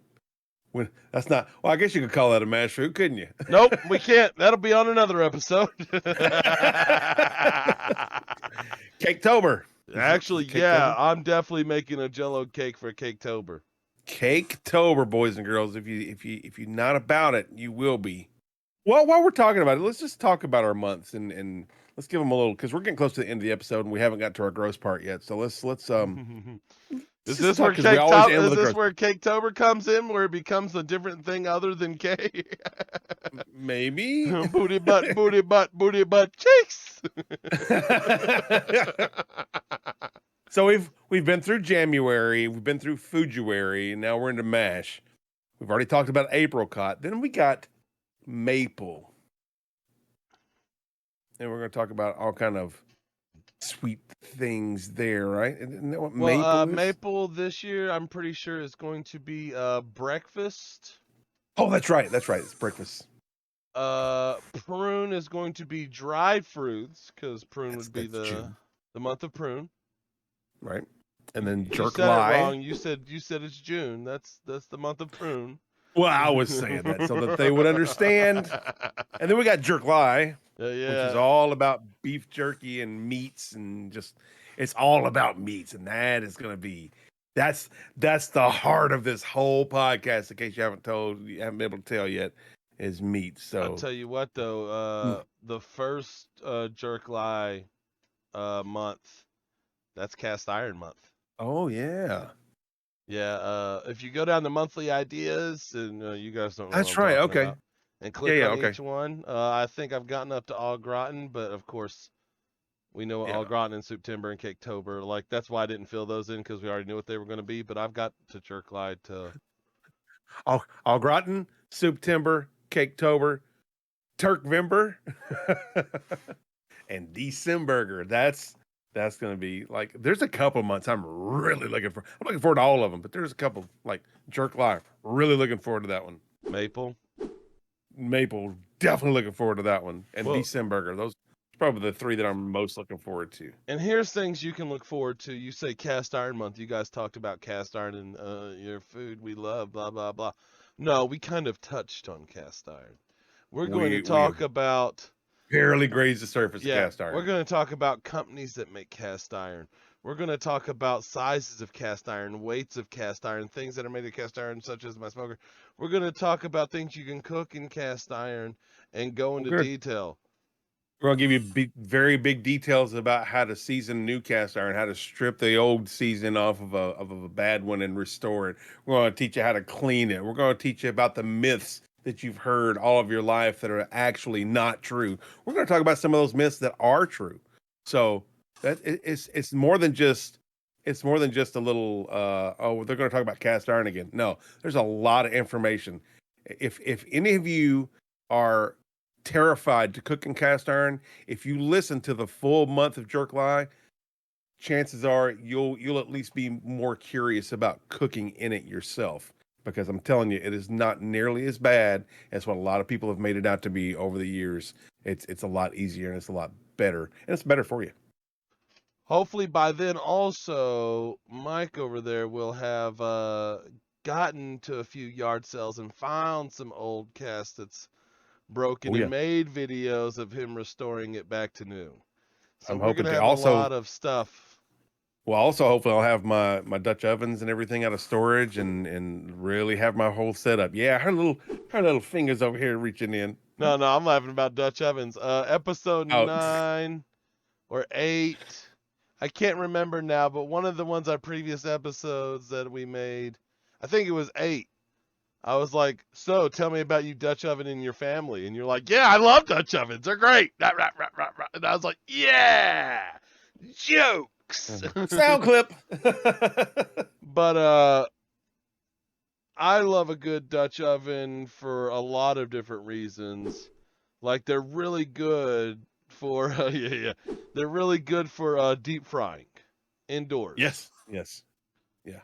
When that's not well, I guess you could call that a mashed food, couldn't you? Nope, we can't. That'll be on another episode. Caketober. Actually, Caketober? yeah, I'm definitely making a Jell-O cake for Caketober. Caketober, boys and girls. If you're not about it, you will be. Well, while we're talking about it, let's just talk about our months and let's give them a little because we're getting close to the end of the episode and we haven't got to our gross part yet. So let's Is just this talk, where 'cause we always end Caketober, with is a this gross- where Caketober comes in, where it becomes a different thing other than cake? maybe. Booty butt, booty butt, booty butt cheeks. So we've been through January, we've been through February, and now we're into MASH. We've already talked about apricot. Then we got maple. And we're going to talk about all kind of sweet things there, right? Isn't that what maple is? Maple this year, I'm pretty sure is going to be breakfast. Oh, that's right. That's right. It's breakfast. Prune is going to be dried fruits because prune would be That's the June. month of prune. Right. And then You jerk said it lie. wrong. You said it's June. That's the month of prune. Well, I was saying that so that they would understand. And then we got jerk lie, Yeah. which is all about beef jerky and meats and just it's all about meats. And that is going to be that's the heart of this whole podcast. In case you haven't been able to tell yet, is meat. So I'll tell you what though, the first jerk lie month, that's cast iron month. oh yeah, Yeah, if you go down the monthly ideas, and you guys don't know that's what I'm right. talking Okay, about, and click yeah, on okay. each one, I think I've gotten up to Au Gratin, but of course, we know Yeah. Au Gratin and September and Caketober. Like that's why I didn't fill those in because we already knew what they were going to be. But I've got to jerk lie to Au gratin, September, Caketober, Turkvember, and Decemberger. That's going to be like. There's a couple months I'm really looking for. I'm looking forward to all of them, but there's a couple like jerk lie. Really looking forward to that one. maple. Maple, definitely looking forward to that one. And Well- Decemberger. Those are probably the 3 that I'm most looking forward to. And here's things you can look forward to. You say cast iron month. You guys talked about cast iron and your food we love, blah blah blah. No, we kind of touched on cast iron. We're going to We talk have about barely grazed the surface of yeah. cast iron. We're going to talk about companies that make cast iron. We're going to talk about sizes of cast iron, weights of cast iron, things that are made of cast iron, such as my smoker. We're going to talk about things you can cook in cast iron and go into Good. detail. We're gonna give you very big details about how to season new cast iron, how to strip the old season off of a bad one and restore it. We're gonna teach you how to clean it. We're gonna teach you about the myths that you've heard all of your life that are actually not true. We're gonna talk about some of those myths that are true. So that it's more than just a little they're gonna talk about cast iron again. No, there's a lot of information. If any of you are terrified to cook in cast iron, if you listen to the full month of jerk lie, chances are you'll at least be more curious about cooking in it yourself, because I'm telling you, it is not nearly as bad as what a lot of people have made it out to be over the years. It's a lot easier and it's a lot better, and it's better for you. Hopefully by then also Mike over there will have gotten to a few yard sales and found some old cast that's broken Oh, yeah. and made videos of him restoring it back to new. So I'm we're hoping gonna to have also. a lot of stuff. Well, also hopefully I'll have my Dutch ovens and everything out of storage and really have my whole setup. Yeah, her little fingers over here reaching in. No, I'm laughing about Dutch ovens. Episode Oh. 9 or 8. I can't remember now, but one of the ones our previous episodes that we made, I think it was 8. I was like, so tell me about you Dutch oven in your family. And you're like, yeah, I love Dutch ovens. They're great. And I was like, yeah, jokes. Sound clip. But I love a good Dutch oven for a lot of different reasons. Like they're really good for they're really good for deep frying indoors. Yes. Yeah.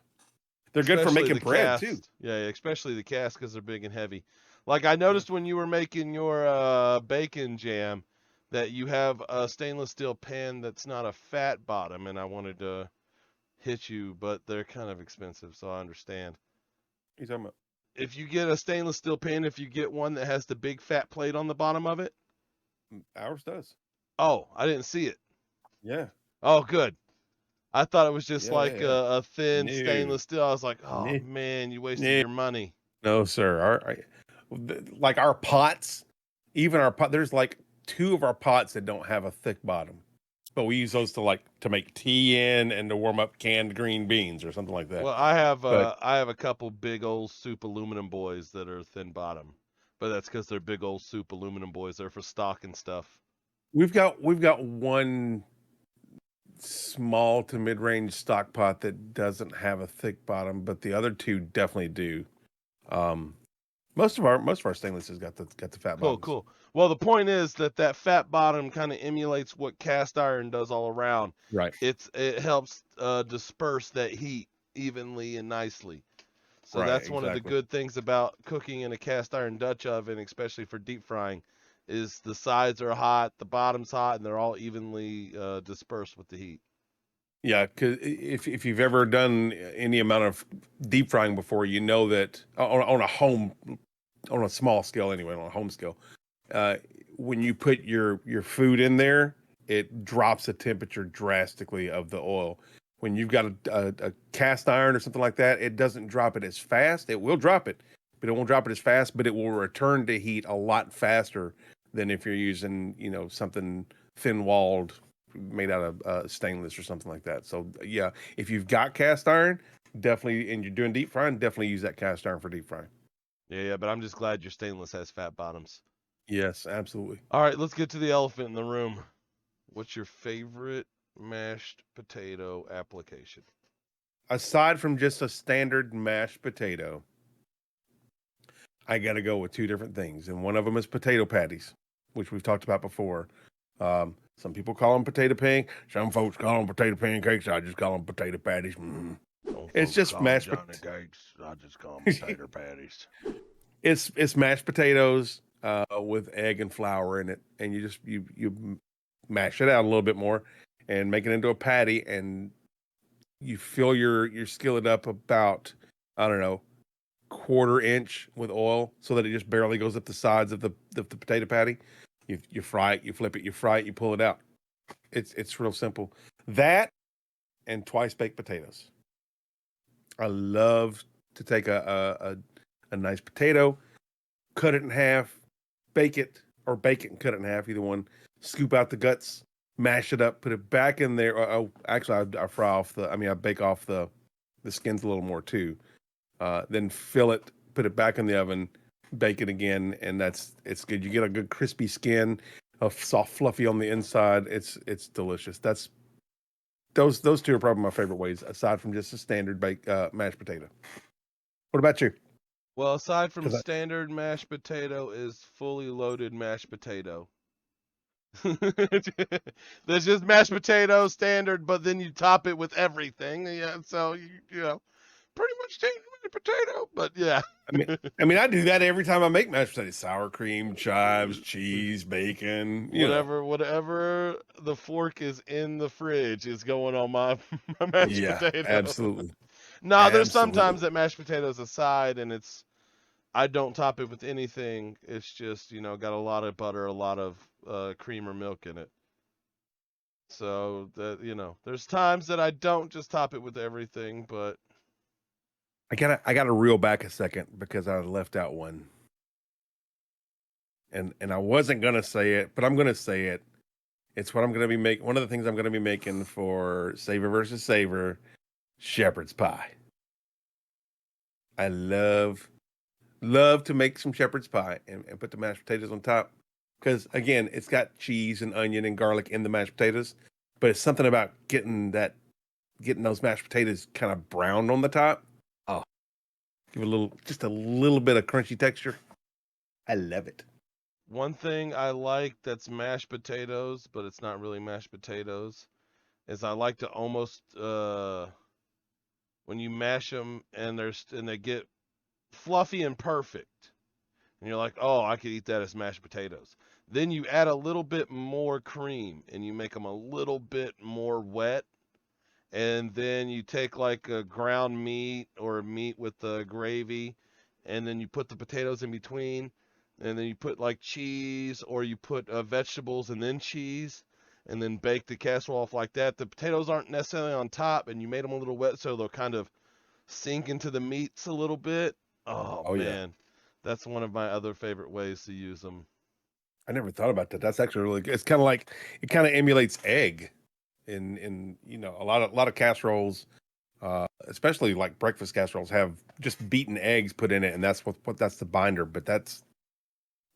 They're good for Especially making the bread cast. too. Yeah, especially the cast because they're big and heavy. Like I noticed when you were making your bacon jam that you have a stainless steel pan that's not a fat bottom, and I wanted to hit you, but they're kind of expensive, so I understand. What are you talking about? If you get a stainless steel pan, if you get one that has the big fat plate on the bottom of it. Ours does. Oh, I didn't see it. Yeah. Oh, good. I thought it was just Yeah, like yeah. a thin No. stainless steel. I was like, oh No. man, you wasted No. your money. No, sir. Like our pots, even our pot. There's like 2 of our pots that don't have a thick bottom, but we use those to make tea in and to warm up canned green beans or something like that. Well, I have But- a couple big old soup aluminum boys that are thin bottom, but that's because they're big old soup aluminum boys. They're for stock and stuff. We've got one small to mid-range stock pot that doesn't have a thick bottom, but the other 2 definitely do. Most of our stainless has got the fat bottom. Cool. Well, the point is that fat bottom kind of emulates what cast iron does all around. Right. It helps disperse that heat evenly and nicely. So Right, that's one of the exactly. good things about cooking in a cast iron Dutch oven, especially for deep frying, is the sides are hot, the bottom's hot, and they're all evenly dispersed with the heat. Yeah, because if you've ever done any amount of deep frying before, you know that on a small scale anyway, on a home scale, when you put your food in there, it drops the temperature drastically of the oil. When you've got a cast iron or something like that, it doesn't drop it as fast. It will drop it, but it won't drop it as fast. But it will return to heat a lot faster than if you're using something thin walled, made out of stainless or something like that. So yeah, if you've got cast iron, definitely, and you're doing deep frying, definitely use that cast iron for deep frying. Yeah, but I'm just glad your stainless has fat bottoms. Yes, absolutely. All right, let's get to the elephant in the room. What's your favorite mashed potato application? Aside from just a standard mashed potato, I got to go with 2 different things, and one of them is potato patties, which we've talked about before. Some people call them potato some folks call them potato pancakes. I just call them potato patties. It's just mashed potatoes. I just call them potato patties. It's mashed potatoes with egg and flour in it, and you mash it out a little bit more and make it into a patty, and you fill your skillet up about, I don't know, 1/4 inch with oil so that it just barely goes up the sides of the potato patty. You fry it, you flip it, you fry it, you pull it out. It's real simple. That and twice baked potatoes. I love to take a nice potato, cut it in half, bake it, or bake it and cut it in half, either one. Scoop out the guts, mash it up, put it back in there. Actually, I bake off the skins a little more too. Then fill it, put it back in the oven, bake it again, and it's good. You get a good crispy skin, a soft, fluffy on the inside. It's delicious. Those 2 are probably my favorite ways, aside from just a standard baked mashed potato. What about you? Well, aside from standard mashed potato is fully loaded mashed potato. There's just mashed potato standard, but then you top it with everything. Yeah, so you know, pretty much standard mashed potato. But yeah, I mean, I do that every time I make mashed potatoes: sour cream, chives, cheese, bacon, whatever the fork is in the fridge is going on my mashed potato. Absolutely. No, there's sometimes that mashed potatoes aside, and I don't top it with anything. It's just, got a lot of butter, a lot of cream or milk in it. So that, there's times that I don't just top it with everything, but I gotta reel back a second because I left out one. And I wasn't gonna say it, but I'm gonna say it. It's what I'm gonna be making. One of the things I'm gonna be making for Savor versus Savor, shepherd's pie. I love to make some shepherd's pie and put the mashed potatoes on top. Because again, it's got cheese and onion and garlic in the mashed potatoes, but it's something about getting those mashed potatoes kind of browned on the top. Oh, give it just a little bit of crunchy texture. I love it. one thing I like that's mashed potatoes, but it's not really mashed potatoes, is I like to almost when you mash them and they get fluffy and perfect, and you're like, oh, I could eat that as mashed potatoes. Then you add a little bit more cream and you make them a little bit more wet. And then you take like a ground meat or meat with the gravy, and then you put the potatoes in between, and then you put like cheese, or you put vegetables and then cheese, and then bake the casserole off like that. The potatoes aren't necessarily on top, and you made them a little wet so they'll kind of sink into the meats a little bit. Oh man, that's one of my other favorite ways to use them. I never thought about that. That's actually really good. It's kind of like it kind of emulates egg in a lot of casseroles, especially like breakfast casseroles have just beaten eggs put in it, and that's what that's the binder. But that's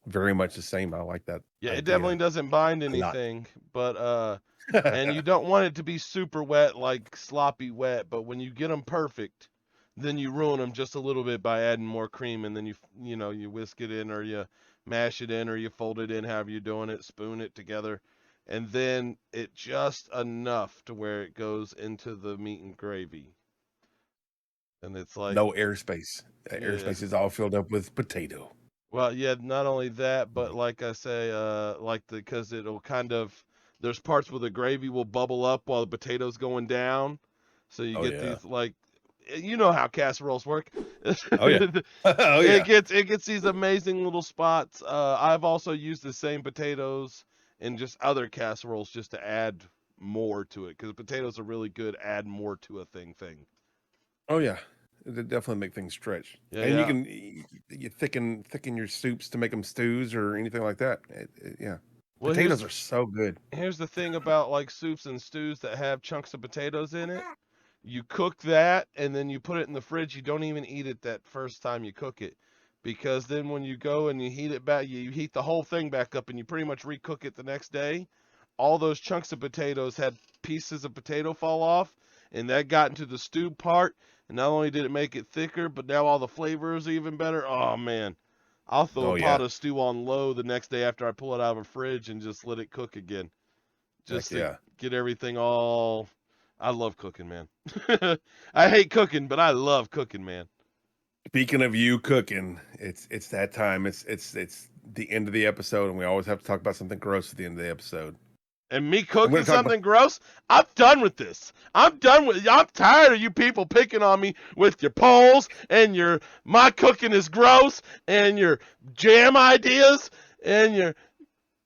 very much the same. I like that. Yeah, idea. it definitely doesn't bind anything, but and you don't want it to be super wet, like sloppy wet. But when you get them perfect, then you ruin them just a little bit by adding more cream, and then you whisk it in, or you mash it in, or you fold it in, however you're doing it, spoon it together, and then it just enough to where it goes into the meat and gravy, and it's like no airspace. Yeah. Airspace is all filled up with potato. Well, yeah, not only that, but like I say, because it'll kind of, there's parts where the gravy will bubble up while the potato's going down, so you get these like, you know how casseroles work. Oh yeah. Oh yeah. It gets these amazing little spots. I've also used the same potatoes in just other casseroles just to add more to it, because potatoes are really good add more to a thing. Oh yeah. It definitely make things stretch. Yeah, and yeah. you thicken your soups to make them stews or anything like that. Yeah. Well, Potatoes are so good. Here's the thing about like soups and stews that have chunks of potatoes in it. You cook that and then you put it in the fridge. You don't even eat it that first time you cook it, because then when you go and you heat it back, you heat the whole thing back up and you pretty much recook it the next day. All those chunks of potatoes had pieces of potato fall off, and that got into the stew part. And not only did it make it thicker, but now all the flavors are even better. Oh man, I'll throw a pot of stew on low the next day after I pull it out of a fridge and just let it cook again, just to get everything all. I love cooking, man. I hate cooking, but I love cooking, man. Speaking of you cooking, it's that time. It's the end of the episode, and we always have to talk about something gross at the end of the episode. And me cooking something gross? I'm done with this. I'm tired of you people picking on me with your polls and my cooking is gross and your jam ideas and your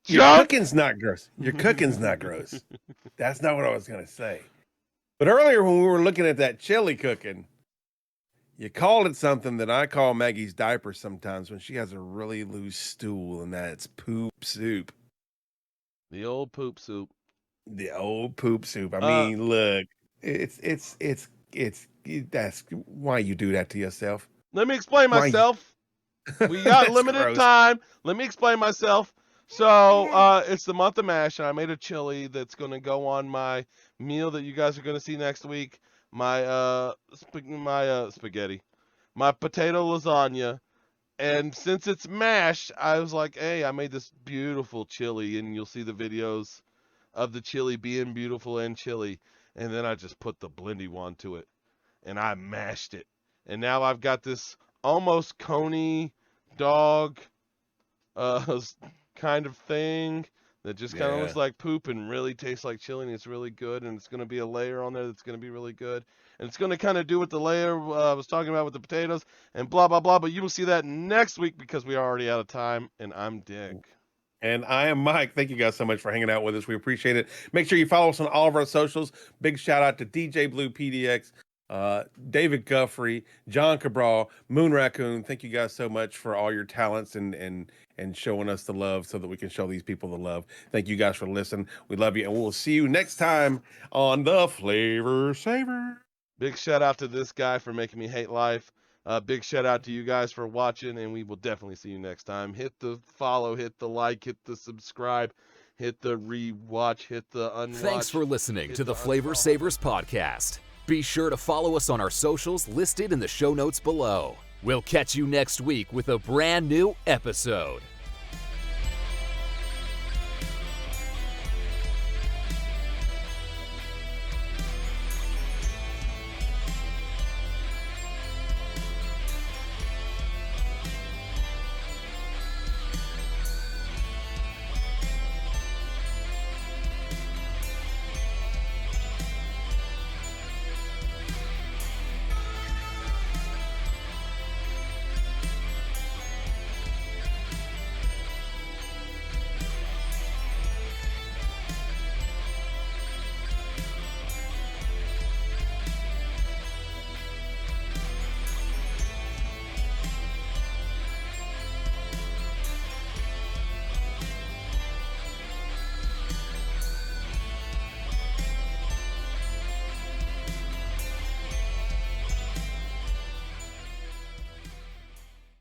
cooking's not gross. Your cooking's not gross. That's not what I was gonna say. But earlier when we were looking at that chili cooking, you called it something that I call Maggie's diaper sometimes when she has a really loose stool, and that's poop soup. The old poop soup. The old poop soup. I mean, look, it's that's why you do that to yourself. Let me explain myself. We got limited time. Let me explain myself. So it's the month of MASH, and I made a chili that's going to go on my meal that you guys are going to see next week. My spaghetti, my potato lasagna. And since it's MASH, I was like, hey, I made this beautiful chili, and you'll see the videos of the chili being beautiful and chili. And then I just put the blendy one to it, and I mashed it. And now I've got this almost coney dog kind of thing that just kind of looks like poop and really tastes like chili, and it's really good. And it's going to be a layer on there that's going to be really good. And it's going to kind of do what the layer I was talking about with the potatoes and blah, blah, blah. But you will see that next week because we are already out of time. And I'm Dick. And I am Mike. Thank you guys so much for hanging out with us. We appreciate it. Make sure you follow us on all of our socials. Big shout out to DJ Blue PDX, David Guffrey, John Cabral, Moon Raccoon. Thank you guys so much for all your talents and showing us the love so that we can show these people the love. Thank you guys for listening. We love you, and we'll see you next time on the Flavor Saver. Big shout out to this guy for making me hate life. Big shout out to you guys for watching, and we will definitely see you next time. Hit the follow, hit the like, hit the subscribe, hit the rewatch, hit the unwatch. Thanks for listening to the Flavor Savers podcast. Be sure to follow us on our socials listed in the show notes below. We'll catch you next week with a brand new episode.